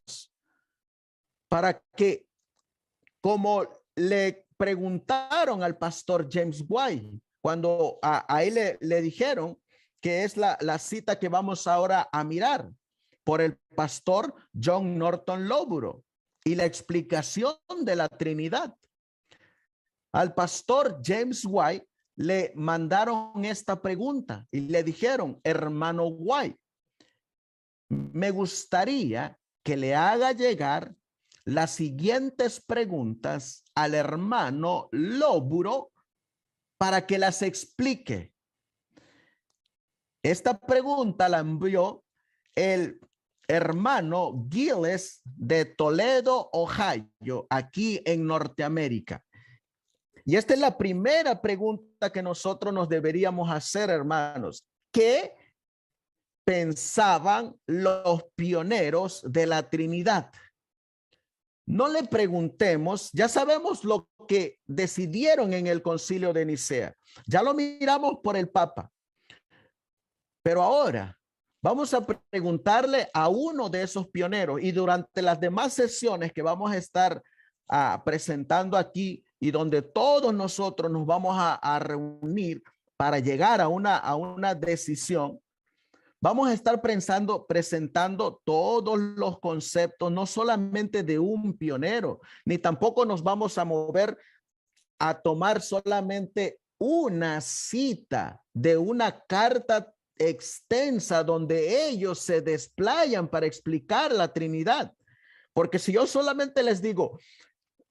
para que, como le preguntaron al pastor James White, cuando a él le dijeron, que es la cita que vamos ahora a mirar, por el pastor John Norton Lowborough, y la explicación de la Trinidad. Al pastor James White le mandaron esta pregunta y le dijeron: hermano White, me gustaría que le haga llegar las siguientes preguntas al hermano Lóburo para que las explique. Esta pregunta la envió el hermano Giles de Toledo, Ohio, aquí en Norteamérica. Y esta es la primera pregunta que nosotros nos deberíamos hacer, hermanos. ¿Qué pensaban los pioneros de la Trinidad? No le preguntemos, ya sabemos lo que decidieron en el Concilio de Nicea. Ya lo miramos por el Papa. Pero ahora vamos a preguntarle a uno de esos pioneros, y durante las demás sesiones que vamos a estar presentando aquí y donde todos nosotros nos vamos a reunir para llegar a una decisión, vamos a estar presentando todos los conceptos, no solamente de un pionero, ni tampoco nos vamos a mover a tomar solamente una cita de una carta extensa donde ellos se desplayan para explicar la Trinidad. Porque si yo solamente les digo,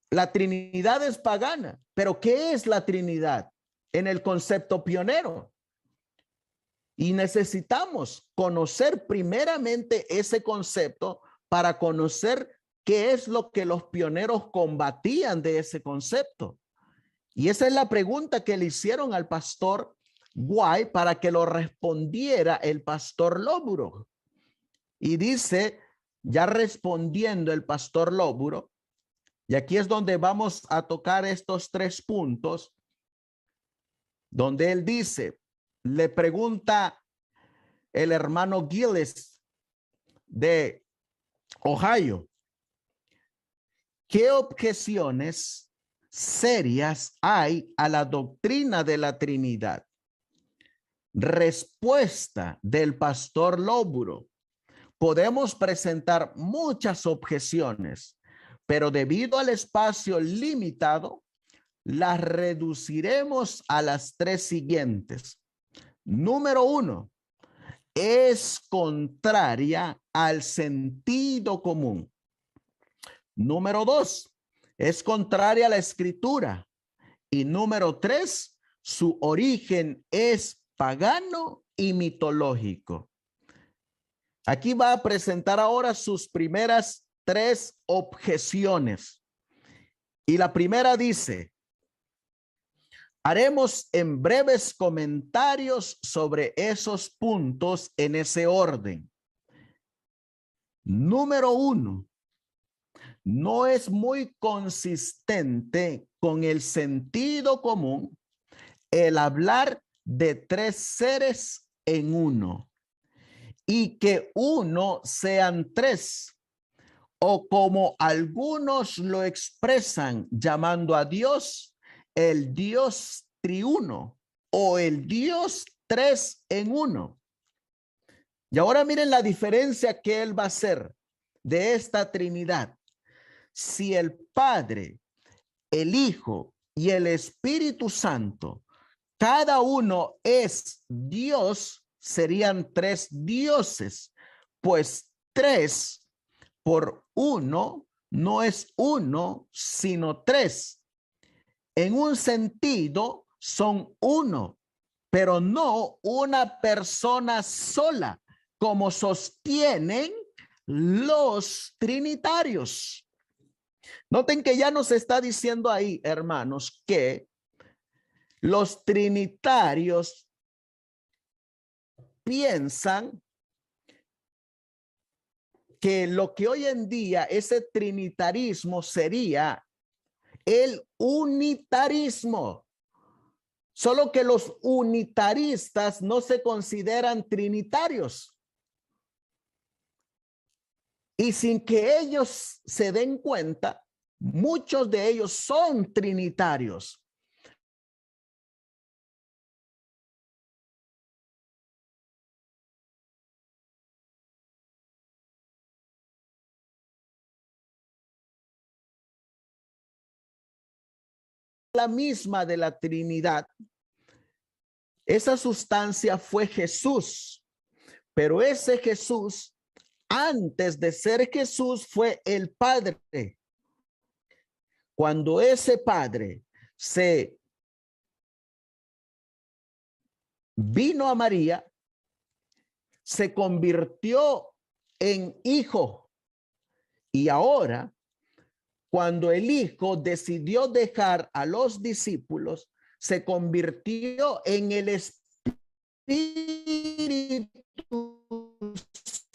la Trinidad es pagana, pero ¿qué es la Trinidad en el concepto pionero? Y necesitamos conocer primeramente ese concepto para conocer qué es lo que los pioneros combatían de ese concepto. Y esa es la pregunta que le hicieron al pastor White para que lo respondiera el pastor Lóburo. Y dice, ya respondiendo el pastor Lóburo, y aquí es donde vamos a tocar estos 3 puntos, donde él dice, le pregunta el hermano Giles de Ohio, ¿qué objeciones serias hay a la doctrina de la Trinidad? Respuesta del pastor Lóburo. Podemos presentar muchas objeciones, pero debido al espacio limitado, las reduciremos a las 3 siguientes. Número 1, es contraria al sentido común. Número 2, es contraria a la escritura. Y número 3, su origen es pagano y mitológico. Aquí va a presentar ahora sus primeras 3 objeciones. Y la primera dice, haremos en breves comentarios sobre esos puntos en ese orden. Número 1, no es muy consistente con el sentido común el hablar de 3 seres en uno y que uno sean 3, o como algunos lo expresan llamando a Dios el Dios triuno o el Dios 3 en 1. Y ahora miren la diferencia que él va a hacer de esta Trinidad. Si el Padre, el Hijo y el Espíritu Santo, cada uno es Dios, serían 3 dioses, pues 3 por 1 no es 1, sino 3. En un sentido son 1, pero no una persona sola, como sostienen los trinitarios. Noten que ya nos está diciendo ahí, hermanos, que los trinitarios piensan que lo que hoy en día ese trinitarismo sería el unitarismo. Solo que los unitaristas no se consideran trinitarios. Y sin que ellos se den cuenta, muchos de ellos son trinitarios. La misma de la Trinidad. Esa sustancia fue Jesús, pero ese Jesús, antes de ser Jesús, fue el Padre. cuando ese padre se vino a María, se convirtió en hijo. Y ahora, cuando el hijo decidió dejar a los discípulos, se convirtió en el Espíritu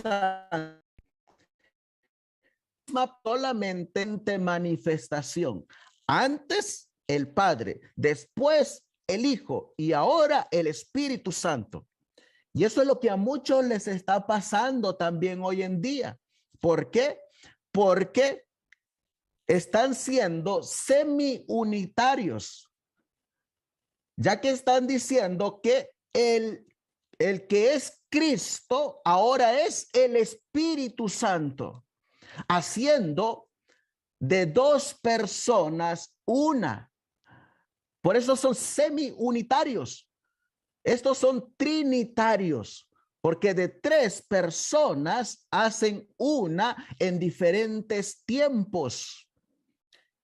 Santo. Solamente manifestación. Antes el Padre, después el Hijo y ahora el Espíritu Santo. Y eso es lo que a muchos les está pasando también hoy en día. ¿Por qué? Porque están siendo semi-unitarios, ya que están diciendo que el que es Cristo ahora es el Espíritu Santo, haciendo de dos personas una. Por eso son semi-unitarios. Estos son trinitarios, porque de tres personas hacen una en diferentes tiempos.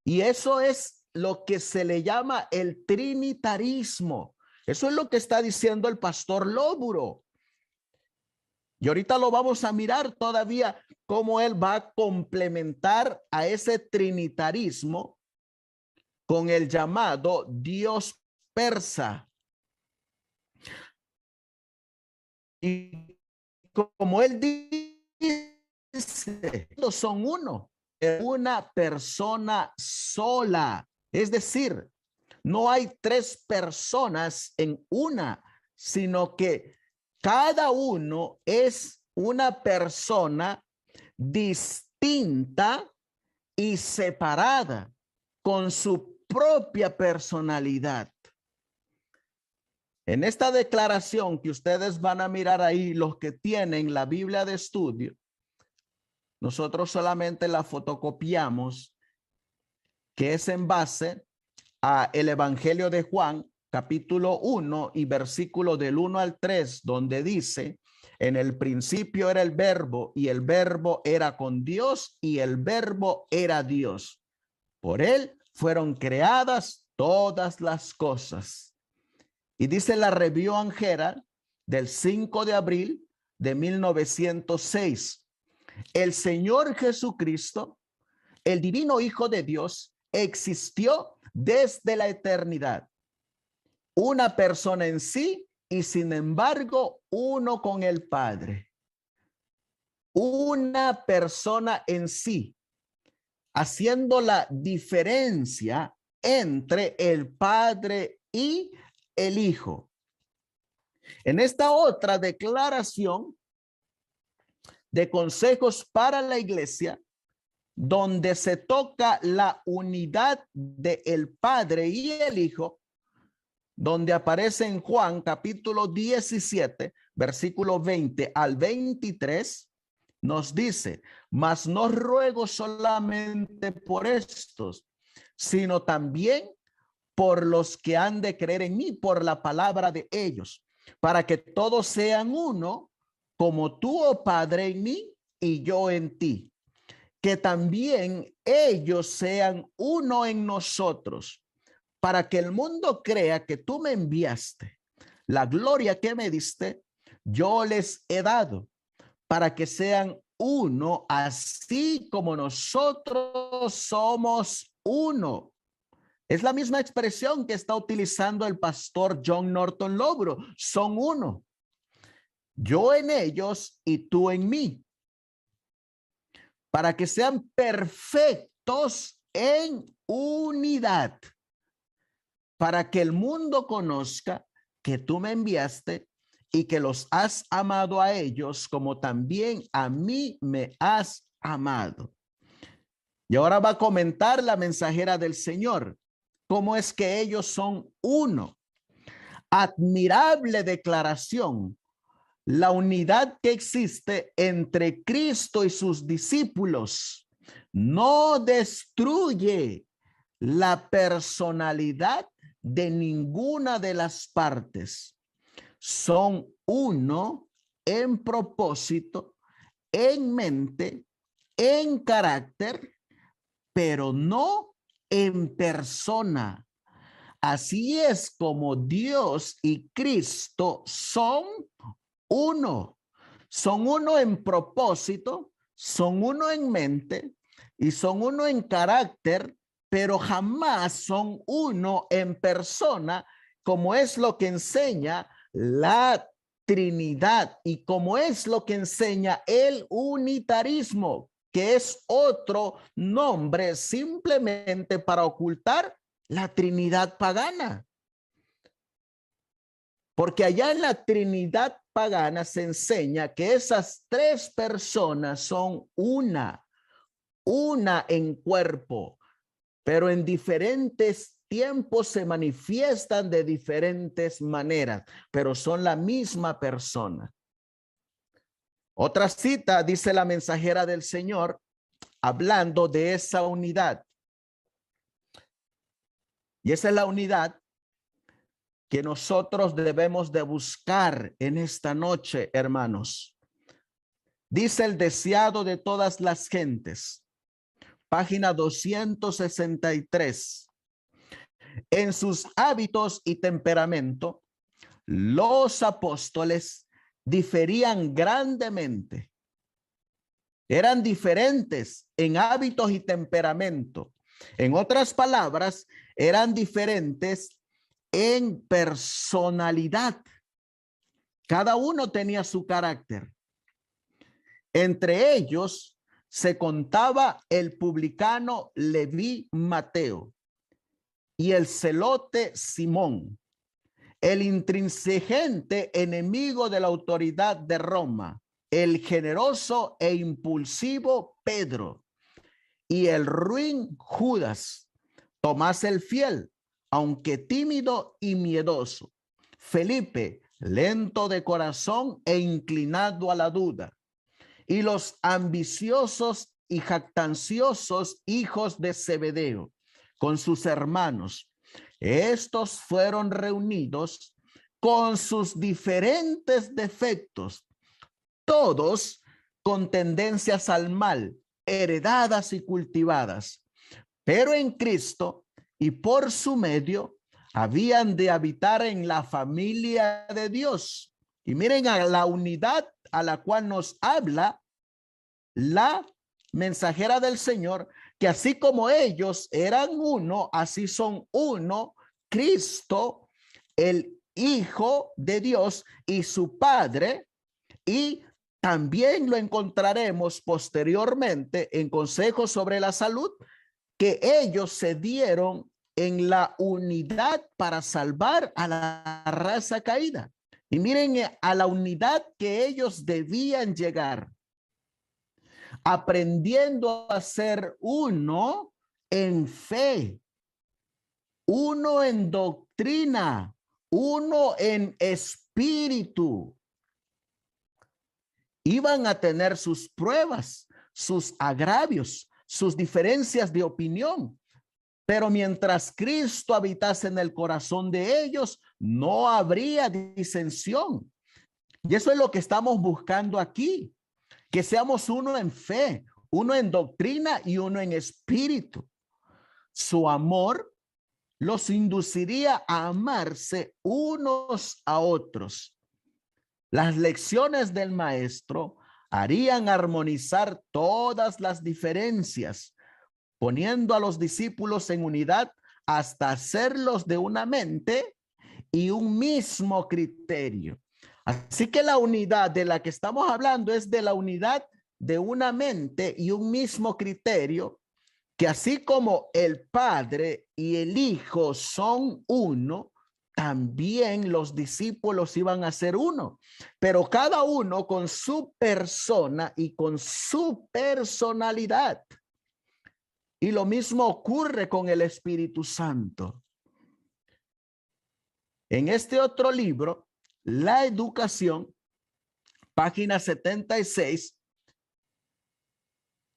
Y eso es lo que se le llama el trinitarismo. Eso es lo que está diciendo el pastor Lóburo. Y ahorita lo vamos a mirar todavía cómo él va a complementar a ese trinitarismo con el llamado Dios persa. Y como él dice, todos son uno, una persona sola. Es decir, no hay tres personas en una, sino que cada uno es una persona distinta y separada con su propia personalidad. En esta declaración que ustedes van a mirar ahí, los que tienen la Biblia de estudio, nosotros solamente la fotocopiamos, que es en base a el Evangelio de Juan, capítulo 1 y versículo del 1 al 3, donde dice: en el principio era el verbo y el verbo era con Dios y el verbo era Dios. Por él fueron creadas todas las cosas. Y dice la Review and Herald del 5 de abril de 1906. El Señor Jesucristo, el divino Hijo de Dios, existió desde la eternidad. Una persona en sí y sin embargo uno con el Padre. Una persona en sí, haciendo la diferencia entre el Padre y el Hijo. En esta otra declaración de consejos para la iglesia, donde se toca la unidad del Padre y el Hijo, donde aparece en Juan capítulo 17, versículo 20 al 23, nos dice: mas no ruego solamente por estos, sino también por los que han de creer en mí por la palabra de ellos, para que todos sean uno, como tú, oh Padre, en mí y yo en ti, que también ellos sean uno en nosotros, para que el mundo crea que tú me enviaste. La gloria que me diste, yo les he dado, para que sean uno, así como nosotros somos uno. Es la misma expresión que está utilizando el pastor John Norton Lóburo. Son uno. Yo en ellos y tú en mí. Para que sean perfectos en unidad. Para que el mundo conozca que tú me enviaste y que los has amado a ellos como también a mí me has amado. Y ahora va a comentar la mensajera del Señor. ¿Cómo es que ellos son uno? Admirable declaración. La unidad que existe entre Cristo y sus discípulos no destruye la personalidad de ninguna de las partes. Son uno en propósito, en mente, en carácter, pero no en persona. Así es como Dios y Cristo son uno. Son uno en propósito, son uno en mente y son uno en carácter, pero jamás son uno en persona, como es lo que enseña la Trinidad y como es lo que enseña el unitarismo, que es otro nombre simplemente para ocultar la Trinidad pagana. Porque allá en la Trinidad pagana se enseña que esas tres personas son una en cuerpo, pero en diferentes tiempos se manifiestan de diferentes maneras, pero son la misma persona. Otra cita dice la mensajera del Señor, hablando de esa unidad. Y esa es la unidad que nosotros debemos de buscar en esta noche, hermanos. Dice el deseado de todas las gentes, página 263. En sus hábitos y temperamento, los apóstoles diferían grandemente. Eran diferentes en hábitos y temperamento. En otras palabras, eran diferentes en personalidad. Cada uno tenía su carácter. Entre ellos se contaba el publicano Leví Mateo y el celote Simón, el intransigente enemigo de la autoridad de Roma, el generoso e impulsivo Pedro y el ruin Judas, Tomás el fiel, aunque tímido y miedoso, Felipe, lento de corazón e inclinado a la duda, y los ambiciosos y jactanciosos hijos de Zebedeo, con sus hermanos. Estos fueron reunidos con sus diferentes defectos, todos con tendencias al mal, heredadas y cultivadas, pero en Cristo y por su medio habían de habitar en la familia de Dios. Y miren a la unidad a la cual nos habla la mensajera del Señor, que así como ellos eran uno, así son uno, Cristo, el Hijo de Dios y su Padre, y también lo encontraremos posteriormente en Consejos sobre la Salud, que ellos se dieron en la unidad para salvar a la raza caída. Y miren a la unidad que ellos debían llegar, aprendiendo a ser uno en fe, uno en doctrina, uno en espíritu. Iban a tener sus pruebas, sus agravios, sus diferencias de opinión. Pero mientras Cristo habitase en el corazón de ellos, no habría disensión. Y eso es lo que estamos buscando aquí, que seamos uno en fe, uno en doctrina y uno en espíritu. Su amor los induciría a amarse unos a otros. Las lecciones del maestro harían armonizar todas las diferencias, poniendo a los discípulos en unidad hasta hacerlos de una mente y un mismo criterio. Así que la unidad de la que estamos hablando es de la unidad de una mente y un mismo criterio, que así como el Padre y el Hijo son uno, también los discípulos iban a ser uno, pero cada uno con su persona y con su personalidad. Y lo mismo ocurre con el Espíritu Santo. En este otro libro, La Educación, página 76,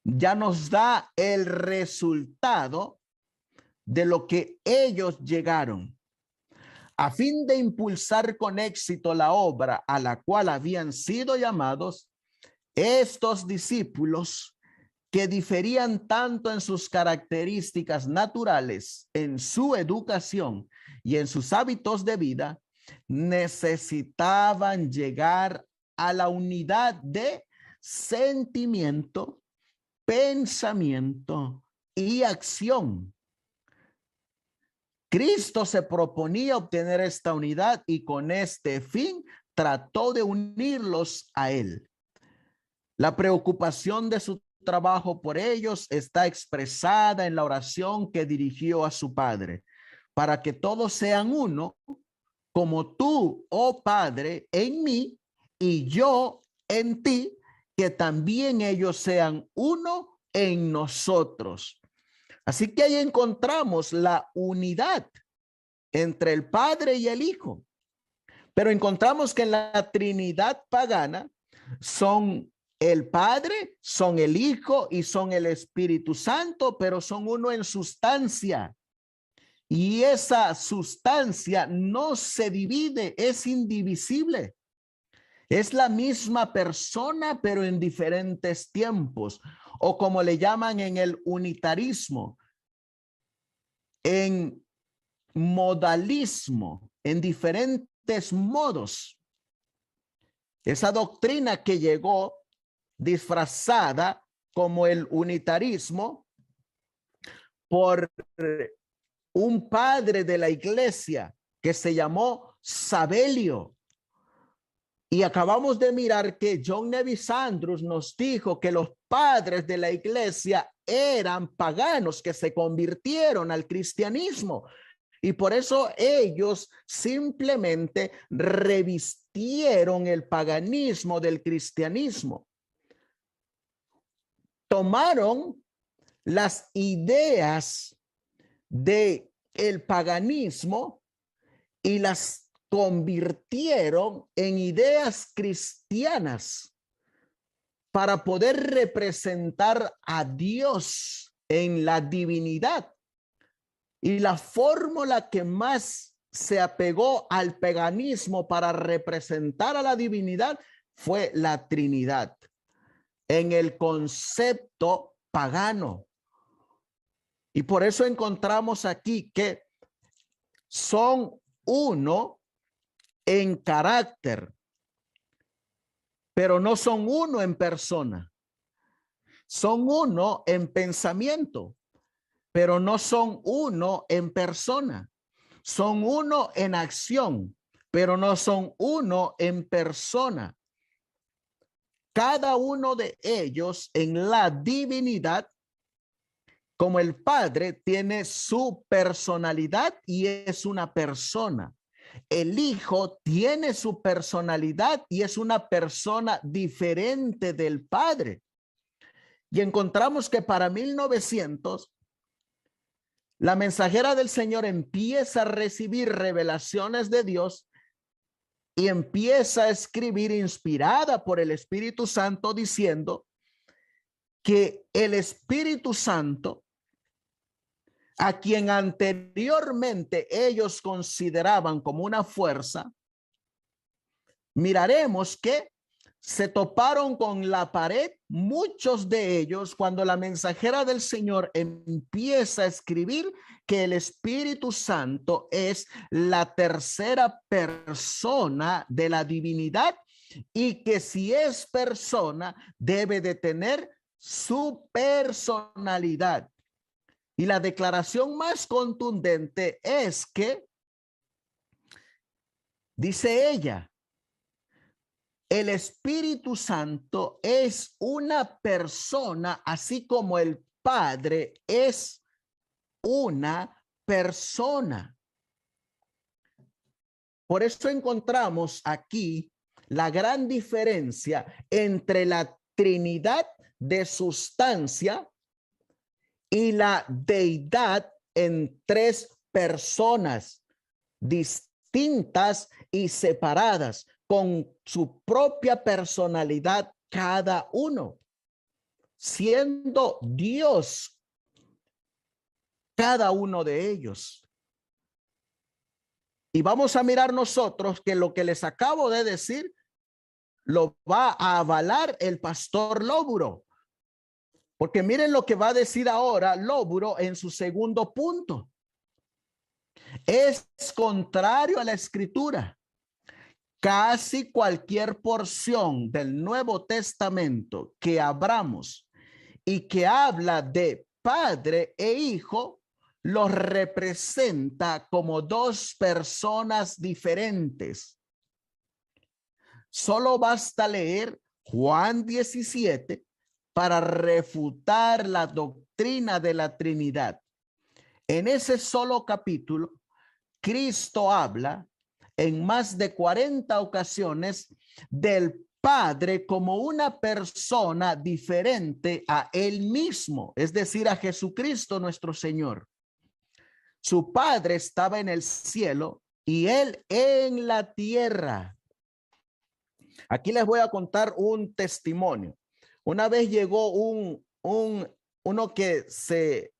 ya nos da el resultado de lo que ellos llegaron. A fin de impulsar con éxito la obra a la cual habían sido llamados, estos discípulos que diferían tanto en sus características naturales, en su educación y en sus hábitos de vida, necesitaban llegar a la unidad de sentimiento, pensamiento y acción. Cristo se proponía obtener esta unidad y con este fin trató de unirlos a él. La preocupación de su trabajo por ellos está expresada en la oración que dirigió a su Padre, para que todos sean uno, como tú, oh Padre, en mí y yo en ti, que también ellos sean uno en nosotros. Así que ahí encontramos la unidad entre el Padre y el Hijo. Pero encontramos que en la Trinidad pagana son el Padre, son el Hijo y son el Espíritu Santo, pero son uno en sustancia. Y esa sustancia no se divide, es indivisible. Es la misma persona, pero en diferentes tiempos, o como le llaman en el unitarismo, en modalismo, en diferentes modos. Esa doctrina que llegó disfrazada como el unitarismo por un padre de la iglesia que se llamó Sabelio. Y acabamos de mirar que John Nevis Andrews nos dijo que los padres de la iglesia eran paganos que se convirtieron al cristianismo. Y por eso ellos simplemente revistieron el paganismo del cristianismo. Tomaron las ideas del paganismo y las convirtieron en ideas cristianas para poder representar a Dios en la divinidad. Y la fórmula que más se apegó al paganismo para representar a la divinidad fue la Trinidad, en el concepto pagano. Y por eso encontramos aquí que son uno en carácter, pero no son uno en persona. Son uno en pensamiento, pero no son uno en persona. Son uno en acción, pero no son uno en persona. Cada uno de ellos en la divinidad, como el Padre, tiene su personalidad y es una persona. El Hijo tiene su personalidad y es una persona diferente del Padre. Y encontramos que para 1900, la mensajera del Señor empieza a recibir revelaciones de Dios y empieza a escribir inspirada por el Espíritu Santo diciendo que el Espíritu Santo, a quien anteriormente ellos consideraban como una fuerza, miraremos que se toparon con la pared muchos de ellos cuando la mensajera del Señor empieza a escribir que el Espíritu Santo es la tercera persona de la divinidad y que si es persona debe de tener su personalidad. Y la declaración más contundente es que, dice ella, el Espíritu Santo es una persona, así como el Padre es una persona. Por eso encontramos aquí la gran diferencia entre la Trinidad de sustancia y la deidad en tres personas distintas y separadas, con su propia personalidad cada uno, siendo Dios cada uno de ellos. Y vamos a mirar nosotros que lo que les acabo de decir lo va a avalar el pastor Lóburo. Porque miren lo que va a decir ahora Lóbulo en su segundo punto. Es contrario a la Escritura. Casi cualquier porción del Nuevo Testamento que abramos y que habla de padre e hijo, los representa como dos personas diferentes. Solo basta leer Juan 17 para refutar la doctrina de la Trinidad. En ese solo capítulo, Cristo habla en más de 40 ocasiones del Padre como una persona diferente a él mismo, es decir, a Jesucristo nuestro Señor. Su Padre estaba en el cielo y él en la tierra. Aquí les voy a contar un testimonio. Una vez llegó uno que se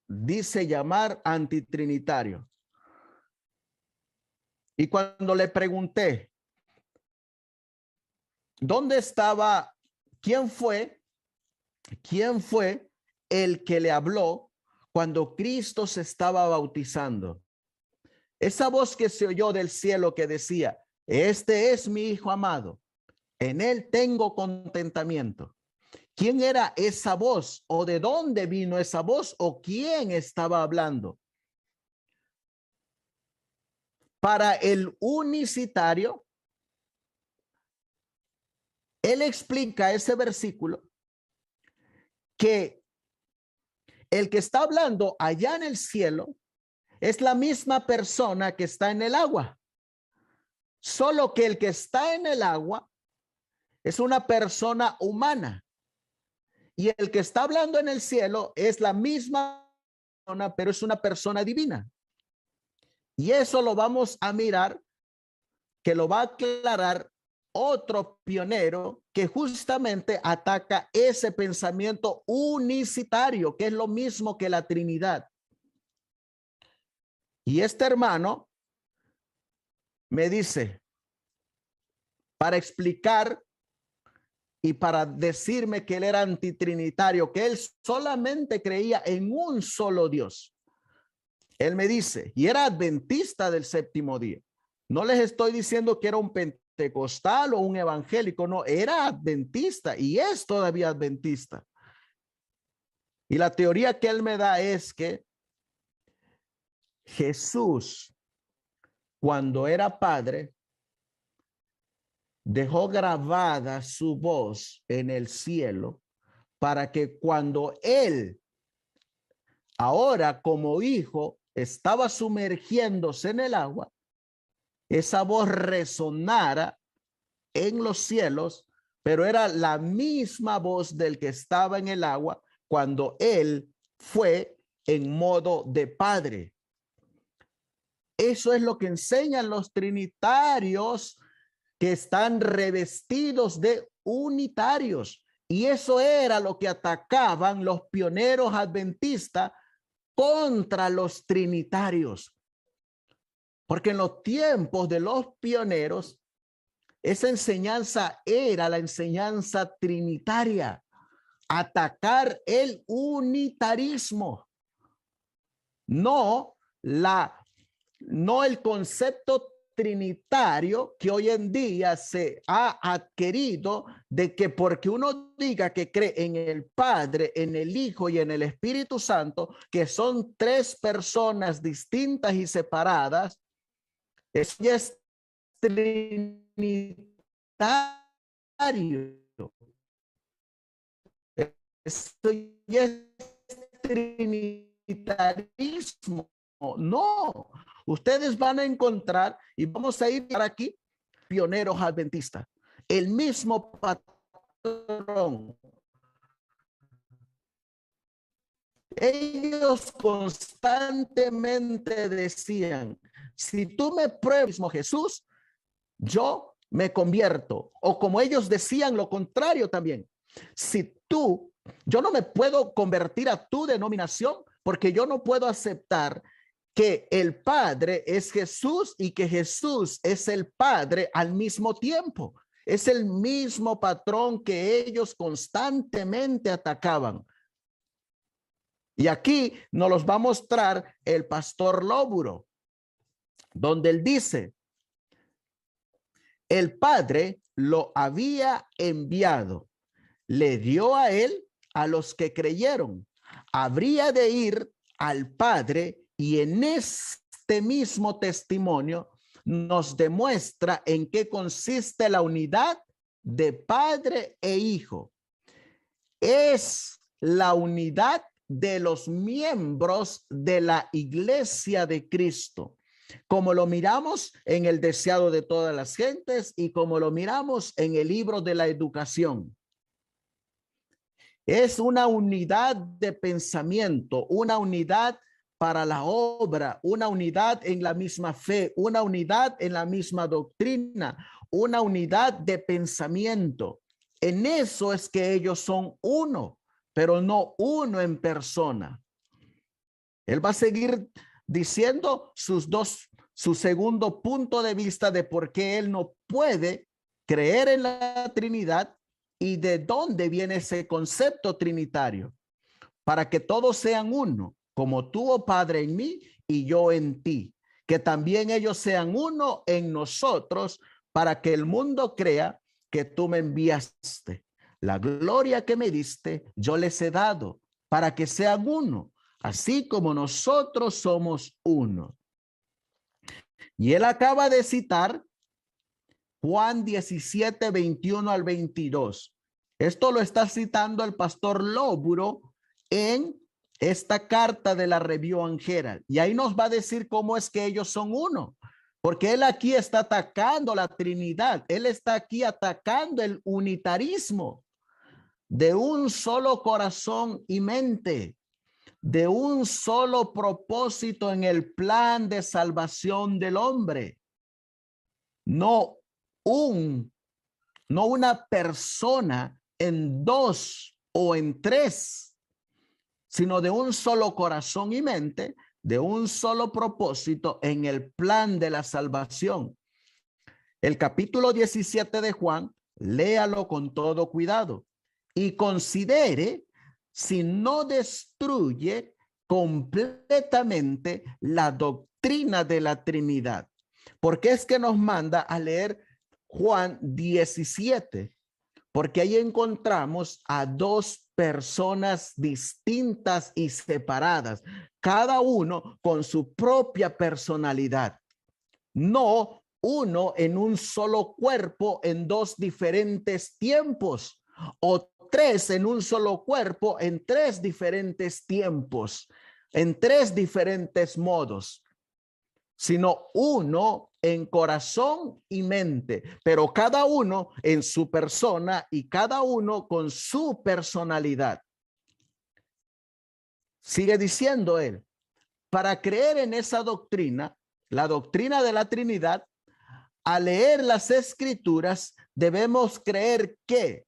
dice llamar antitrinitario. Y cuando le pregunté, ¿dónde estaba? ¿Quién fue el que le habló cuando Cristo se estaba bautizando? Esa voz que se oyó del cielo que decía, este es mi hijo amado, en él tengo contentamiento. ¿Quién era esa voz? ¿O de dónde vino esa voz? ¿O quién estaba hablando? Para el unicitario, él explica ese versículo que el que está hablando allá en el cielo es la misma persona que está en el agua. Solo que el que está en el agua es una persona humana. Y el que está hablando en el cielo es la misma persona, pero es una persona divina. Y eso lo vamos a mirar, que lo va a aclarar otro pionero que justamente ataca ese pensamiento unicitario, que es lo mismo que la Trinidad. Y este hermano me dice, para explicar y para decirme que él era antitrinitario, que él solamente creía en un solo Dios. Él me dice, y era adventista del séptimo día. No les estoy diciendo que era un pentecostal o un evangélico, no, era adventista y es todavía adventista. Y la teoría que él me da es que Jesús, cuando era padre, dejó grabada su voz en el cielo para que cuando él, ahora como hijo, estaba sumergiéndose en el agua, esa voz resonara en los cielos, pero era la misma voz del que estaba en el agua cuando él fue en modo de padre. Eso es lo que enseñan los trinitarios que están revestidos de unitarios. Y eso era lo que atacaban los pioneros adventistas contra los trinitarios. Porque en los tiempos de los pioneros, esa enseñanza era la enseñanza trinitaria, atacar el unitarismo, no el concepto trinitario que hoy en día se ha adquirido de que porque uno diga que cree en el Padre, en el Hijo y en el Espíritu Santo, que son tres personas distintas y separadas, eso ya es trinitario. Eso ya es trinitarismo. No, ustedes van a encontrar, y vamos a ir para aquí, pioneros adventistas, el mismo patrón. Ellos constantemente decían, si tú me pruebas, Jesús, yo me convierto. O como ellos decían lo contrario también. Yo no me puedo convertir a tu denominación porque yo no puedo aceptar que el Padre es Jesús y que Jesús es el Padre al mismo tiempo. Es el mismo patrón que ellos constantemente atacaban. Y aquí nos los va a mostrar el pastor Lóburo, donde él dice, el Padre lo había enviado, le dio a él a los que creyeron. Habría de ir al Padre y en este mismo testimonio nos demuestra en qué consiste la unidad de Padre e Hijo. Es la unidad de los miembros de la Iglesia de Cristo, como lo miramos en el deseado de todas las gentes y como lo miramos en el libro de la educación. Es una unidad de pensamiento, una unidad para la obra, una unidad en la misma fe, una unidad en la misma doctrina, una unidad de pensamiento. En eso es que ellos son uno, pero no uno en persona. Él va a seguir diciendo su segundo punto de vista de por qué él no puede creer en la Trinidad y de dónde viene ese concepto trinitario. Para que todos sean uno, como tú, oh Padre, en mí y yo en ti. Que también ellos sean uno en nosotros, para que el mundo crea que tú me enviaste. La gloria que me diste, yo les he dado, para que sean uno, así como nosotros somos uno. Y él acaba de citar Juan 17, 21 al 22. Esto lo está citando el pastor Lóburo en esta carta de la Review Herald. Y ahí nos va a decir cómo es que ellos son uno. Porque él aquí está atacando la Trinidad. Él está aquí atacando el unitarismo de un solo corazón y mente, de un solo propósito en el plan de salvación del hombre. No una persona en dos o en tres, sino de un solo corazón y mente, de un solo propósito en el plan de la salvación. El capítulo 17 de Juan, léalo con todo cuidado y considere si no destruye completamente la doctrina de la Trinidad. ¿Por qué es que nos manda a leer Juan 17? Porque ahí encontramos a dos personas distintas y separadas, cada uno con su propia personalidad. No uno en un solo cuerpo en dos diferentes tiempos, o tres en un solo cuerpo en tres diferentes tiempos, en tres diferentes modos, sino uno en corazón y mente, pero cada uno en su persona y cada uno con su personalidad. Sigue diciendo él, para creer en esa doctrina, la doctrina de la Trinidad, al leer las Escrituras debemos creer que,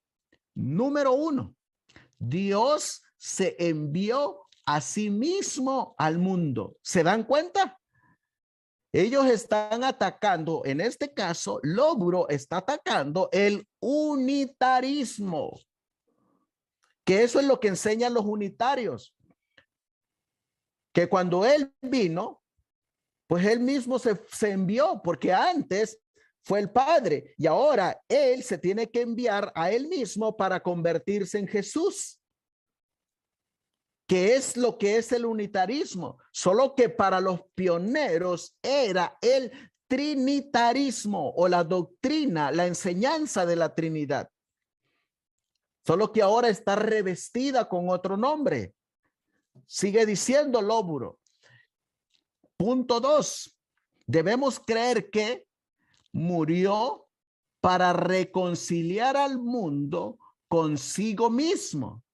número uno, Dios se envió a sí mismo al mundo. ¿Se dan cuenta? Ellos están atacando, en este caso, Lóburo está atacando el unitarismo, que eso es lo que enseñan los unitarios, que cuando él vino, pues él mismo se envió, porque antes fue el Padre y ahora él se tiene que enviar a él mismo para convertirse en Jesús. ¿Qué es lo que es el unitarismo? Solo que para los pioneros era el trinitarismo o la doctrina, la enseñanza de la Trinidad. Solo que ahora está revestida con otro nombre. Sigue diciendo Lóburo. Punto 2. Debemos creer que murió para reconciliar al mundo consigo mismo.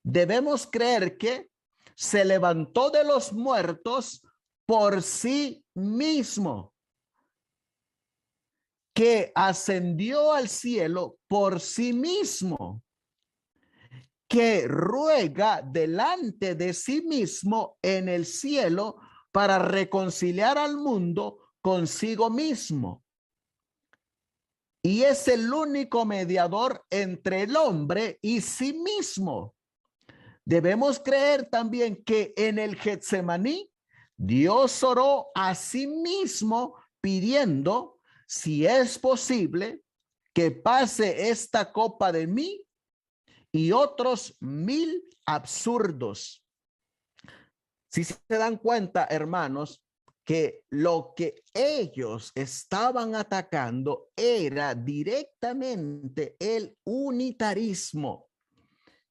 Debemos creer que se levantó de los muertos por sí mismo, que ascendió al cielo por sí mismo, que ruega delante de sí mismo en el cielo para reconciliar al mundo consigo mismo. Y es el único mediador entre el hombre y sí mismo. debemos creer también que en el Getsemaní, Dios oró a sí mismo pidiendo, si es posible, que pase esta copa de mí y otros 1000 absurdos. Si se dan cuenta, hermanos, que lo que ellos estaban atacando era directamente el unitarismo.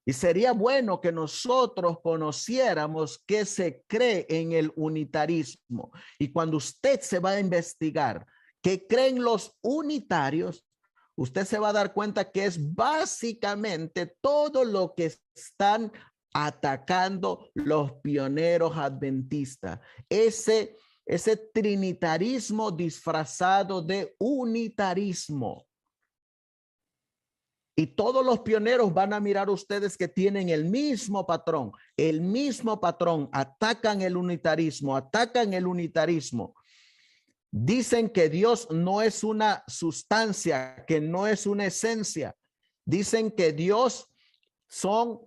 Y sería bueno que nosotros conociéramos qué se cree en el unitarismo. Y cuando usted se va a investigar qué creen los unitarios, usted se va a dar cuenta que es básicamente todo lo que están atacando los pioneros adventistas. Ese trinitarismo disfrazado de unitarismo. Y todos los pioneros van a mirar ustedes que tienen el mismo patrón, atacan el unitarismo. Dicen que Dios no es una sustancia, que no es una esencia. Dicen que Dios son,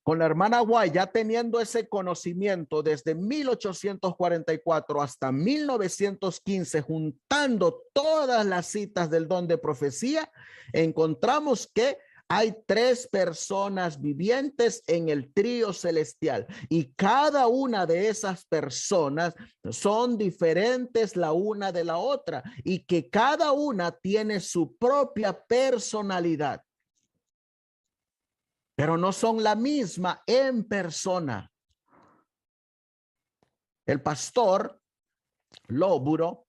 con la hermana White ya teniendo ese conocimiento desde 1844 hasta 1915, juntando todas las citas del don de profecía, encontramos que hay 3 personas vivientes en el trío celestial y cada una de esas personas son diferentes la una de la otra y que cada una tiene su propia personalidad, pero no son la misma en persona. El pastor Lóburo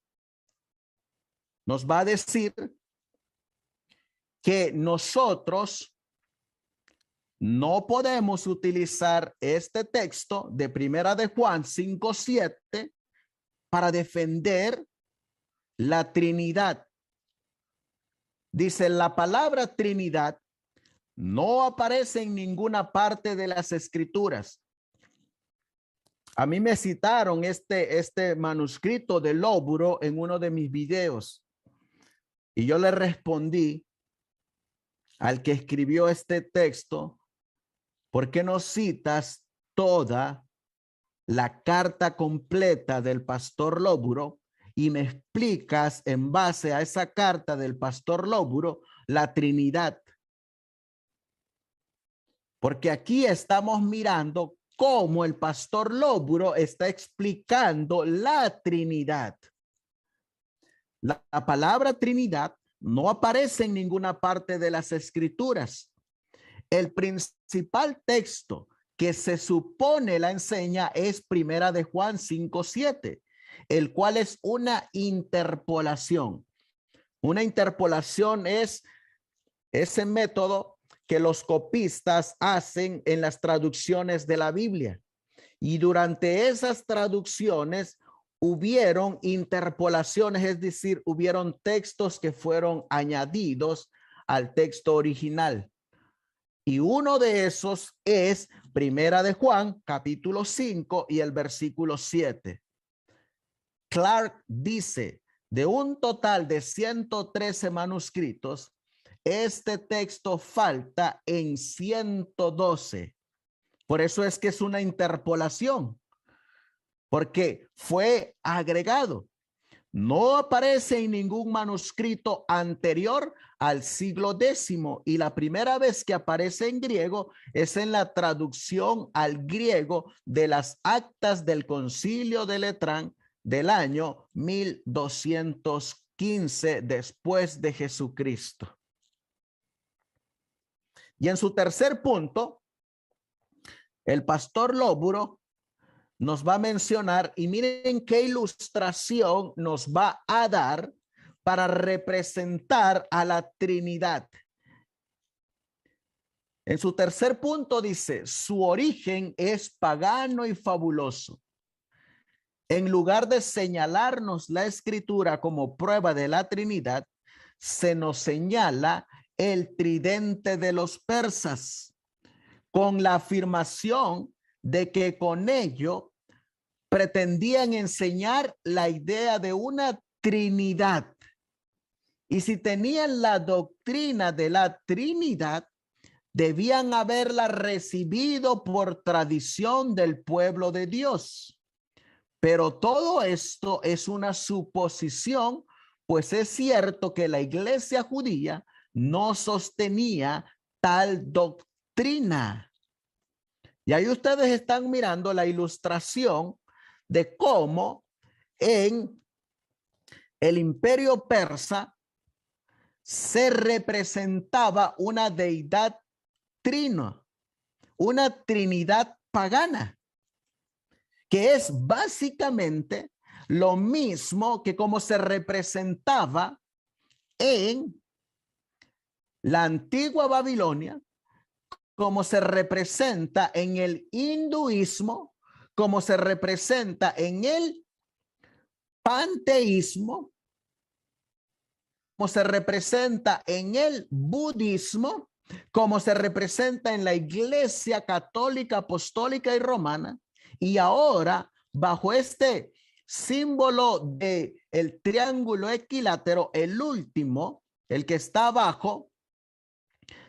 nos va a decir que nosotros no podemos utilizar este texto de Primera de Juan 5:7 para defender la Trinidad. Dice, la palabra Trinidad no aparece en ninguna parte de las Escrituras. A mí me citaron este manuscrito de Lóburo en uno de mis videos y yo le respondí al que escribió este texto, ¿por qué no citas toda la carta completa del pastor Lóburo y me explicas en base a esa carta del pastor Lóburo la Trinidad? Porque aquí estamos mirando cómo el pastor Lóburo está explicando la Trinidad. La palabra Trinidad no aparece en ninguna parte de las Escrituras. El principal texto que se supone la enseña es Primera de Juan 5:7, el cual es una interpolación. Una interpolación es ese método que los copistas hacen en las traducciones de la Biblia. Y durante esas traducciones hubieron interpolaciones, es decir, hubieron textos que fueron añadidos al texto original. Y uno de esos es Primera de Juan, capítulo 5 y el versículo 7. Clark dice, de un total de 113 manuscritos, este texto falta en 112. Por eso es que es una interpolación, porque fue agregado. No aparece en ningún manuscrito anterior al siglo X y la primera vez que aparece en griego es en la traducción al griego de las actas del Concilio de Letrán del año 1215 después de Jesucristo. Y en su tercer punto, el pastor Lóburo nos va a mencionar, y miren qué ilustración nos va a dar para representar a la Trinidad. En su tercer punto dice, su origen es pagano y fabuloso. En lugar de señalarnos la Escritura como prueba de la Trinidad, se nos señala el tridente de los persas, con la afirmación de que con ello pretendían enseñar la idea de una Trinidad. Y si tenían la doctrina de la Trinidad, debían haberla recibido por tradición del pueblo de Dios. Pero todo esto es una suposición, pues es cierto que la iglesia judía no sostenía tal doctrina. Y ahí ustedes están mirando la ilustración de cómo en el imperio persa se representaba una deidad trino, una trinidad pagana, que es básicamente lo mismo que como se representaba en la antigua Babilonia, como se representa en el hinduismo, como se representa en el panteísmo, como se representa en el budismo, como se representa en la Iglesia Católica, Apostólica y Romana, y ahora bajo este símbolo de el triángulo equilátero, el último, el que está abajo,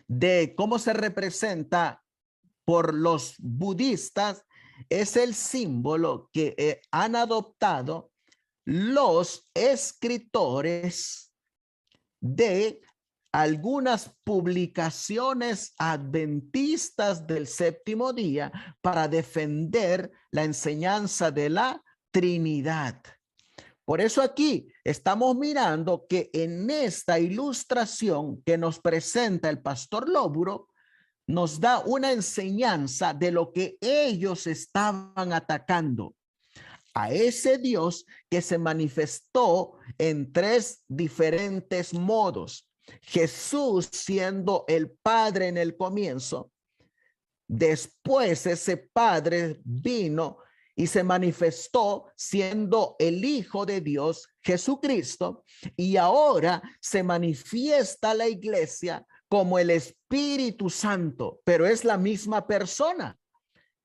de cómo se representa por los budistas, es el símbolo que han adoptado los escritores de algunas publicaciones adventistas del séptimo día para defender la enseñanza de la Trinidad. Por eso aquí estamos mirando que en esta ilustración que nos presenta el pastor Lóburo, nos da una enseñanza de lo que ellos estaban atacando. A ese Dios que se manifestó en tres diferentes modos. Jesús siendo el Padre en el comienzo, después ese Padre vino y se manifestó siendo el Hijo de Dios, Jesucristo, y ahora se manifiesta la iglesia como el Espíritu Santo, pero es la misma persona.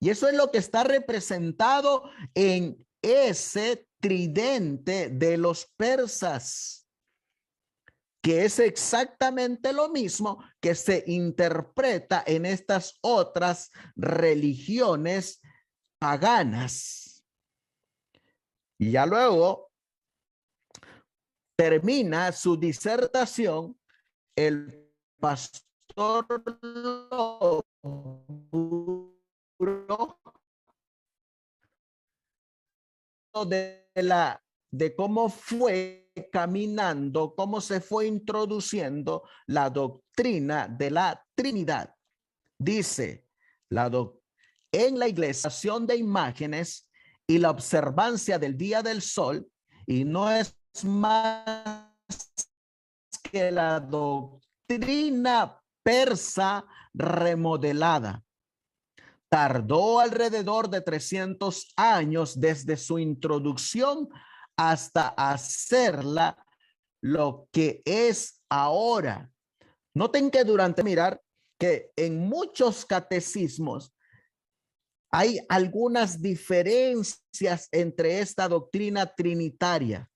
Y eso es lo que está representado en ese tridente de los persas, que es exactamente lo mismo que se interpreta en estas otras religiones paganas. Y ya luego termina su disertación el pastor de cómo fue caminando, cómo se fue introduciendo la doctrina de la Trinidad. Dice, en la iglesia de imágenes y la observancia del día del sol, y no es más que la doctrina persa remodelada. Tardó alrededor de 300 años desde su introducción hasta hacerla lo que es ahora. Noten que mirar que en muchos catecismos hay algunas diferencias entre esta doctrina trinitaria,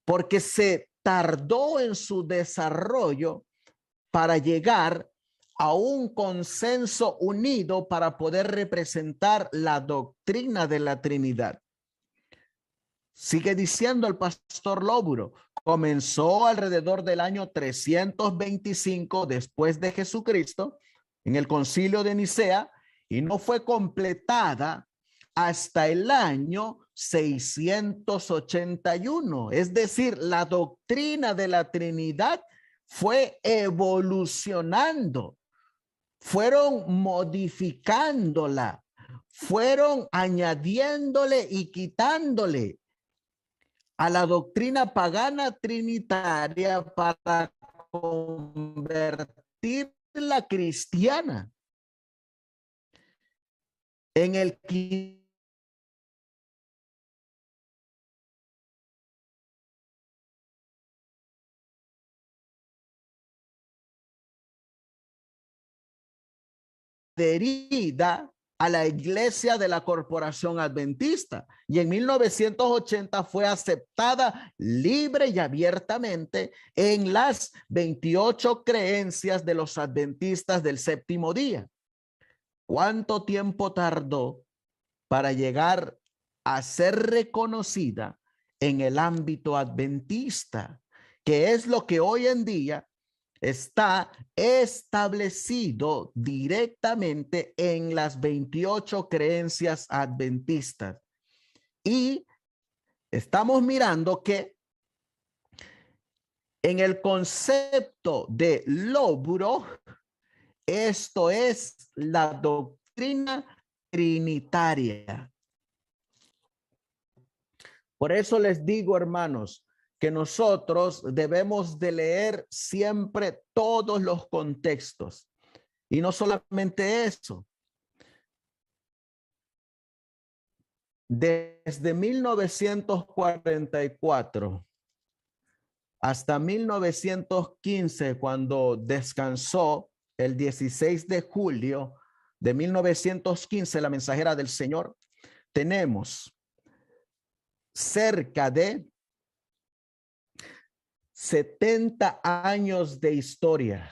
porque se tardó en su desarrollo para llegar a un consenso unido para poder representar la doctrina de la Trinidad. Sigue diciendo el pastor Lóburo, comenzó alrededor del año 325 después de Jesucristo en el concilio de Nicea y no fue completada hasta el año 681. Es decir, la doctrina de la Trinidad fue evolucionando, fueron modificándola, fueron añadiéndole y quitándole a la doctrina pagana trinitaria para convertirla cristiana. En el adherida a la iglesia de la Corporación Adventista y en 1980 fue aceptada libre y abiertamente en las 28 creencias de los adventistas del séptimo día. ¿Cuánto tiempo tardó para llegar a ser reconocida en el ámbito adventista, que es lo que hoy en día está establecido directamente en las 28 creencias adventistas? Y estamos mirando que en el concepto de lóbulo, esto es la doctrina trinitaria. Por eso les digo, hermanos, que nosotros debemos de leer siempre todos los contextos. Y no solamente eso. Desde 1944 hasta 1915, cuando descansó el 16 de julio de 1915, la mensajera del Señor, tenemos cerca de 70 años de historia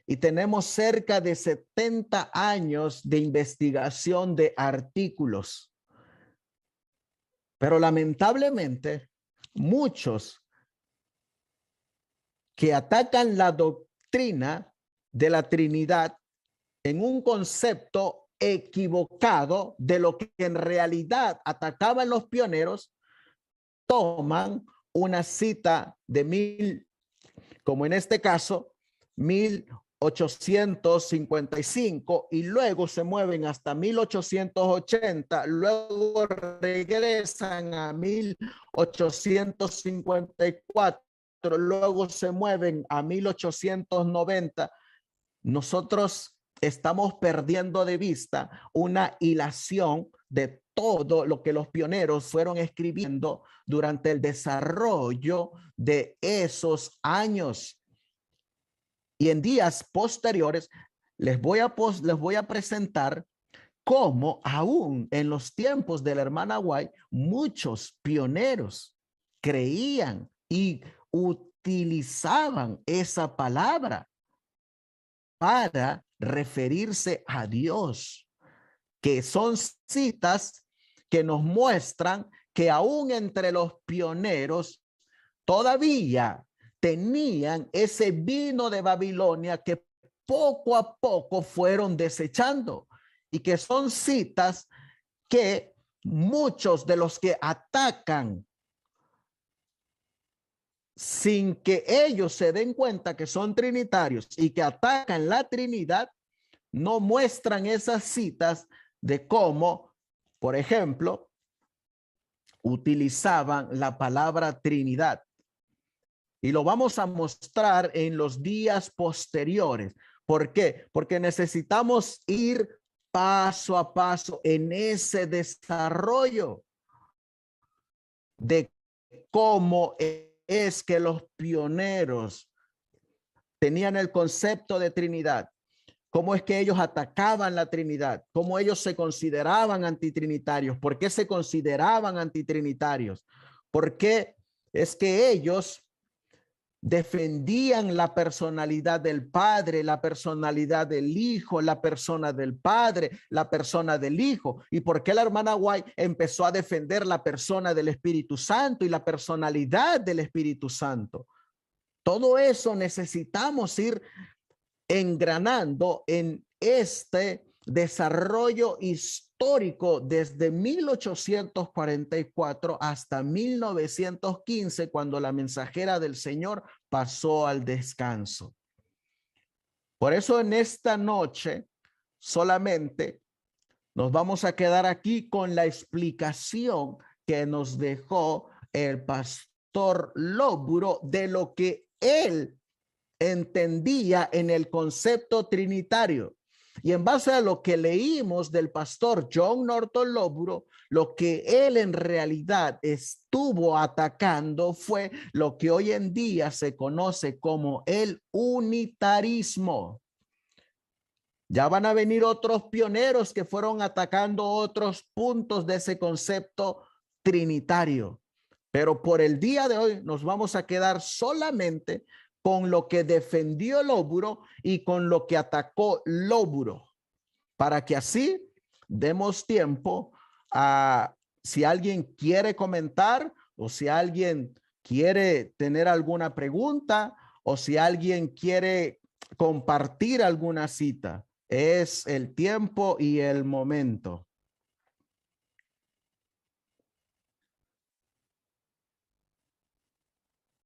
y tenemos cerca de 70 años de investigación de artículos. Pero lamentablemente, muchos que atacan la doctrina de la Trinidad en un concepto equivocado de lo que en realidad atacaban los pioneros, toman una cita de como en este caso, 1855, y luego se mueven hasta 1880, luego regresan a 1854, luego se mueven a 1890. Nosotros estamos perdiendo de vista una hilación de todo lo que los pioneros fueron escribiendo durante el desarrollo de esos años. Y en días posteriores les voy a presentar cómo aún en los tiempos de la hermana White, muchos pioneros creían y utilizaban esa palabra para referirse a Dios, que son citas que nos muestran que aún entre los pioneros todavía tenían ese vino de Babilonia que poco a poco fueron desechando, y que son citas que muchos de los que atacan sin que ellos se den cuenta que son trinitarios y que atacan la Trinidad, no muestran esas citas de cómo, por ejemplo, utilizaban la palabra Trinidad. Y lo vamos a mostrar en los días posteriores. ¿Por qué? Porque necesitamos ir paso a paso en ese desarrollo de cómo es que los pioneros tenían el concepto de Trinidad, cómo es que ellos atacaban la Trinidad, cómo ellos se consideraban antitrinitarios, por qué se consideraban antitrinitarios, por qué es que ellos defendían la personalidad del Padre, la personalidad del Hijo, la persona del Padre, la persona del Hijo. ¿Y por qué la hermana White empezó a defender la persona del Espíritu Santo y la personalidad del Espíritu Santo? Todo eso necesitamos ir engranando en este desarrollo histórico desde 1844 hasta 1915, cuando la mensajera del Señor pasó al descanso. Por eso en esta noche solamente nos vamos a quedar aquí con la explicación que nos dejó el pastor Lóburo de lo que él entendía en el concepto trinitario. Y en base a lo que leímos del pastor John Norton Lóburo, lo que él en realidad estuvo atacando fue lo que hoy en día se conoce como el unitarismo. Ya van a venir otros pioneros que fueron atacando otros puntos de ese concepto trinitario. Pero por el día de hoy nos vamos a quedar solamente con lo que defendió Lóbulo y con lo que atacó Lóbulo, para que así demos tiempo a si alguien quiere comentar o si alguien quiere tener alguna pregunta o si alguien quiere compartir alguna cita. Es el tiempo y el momento.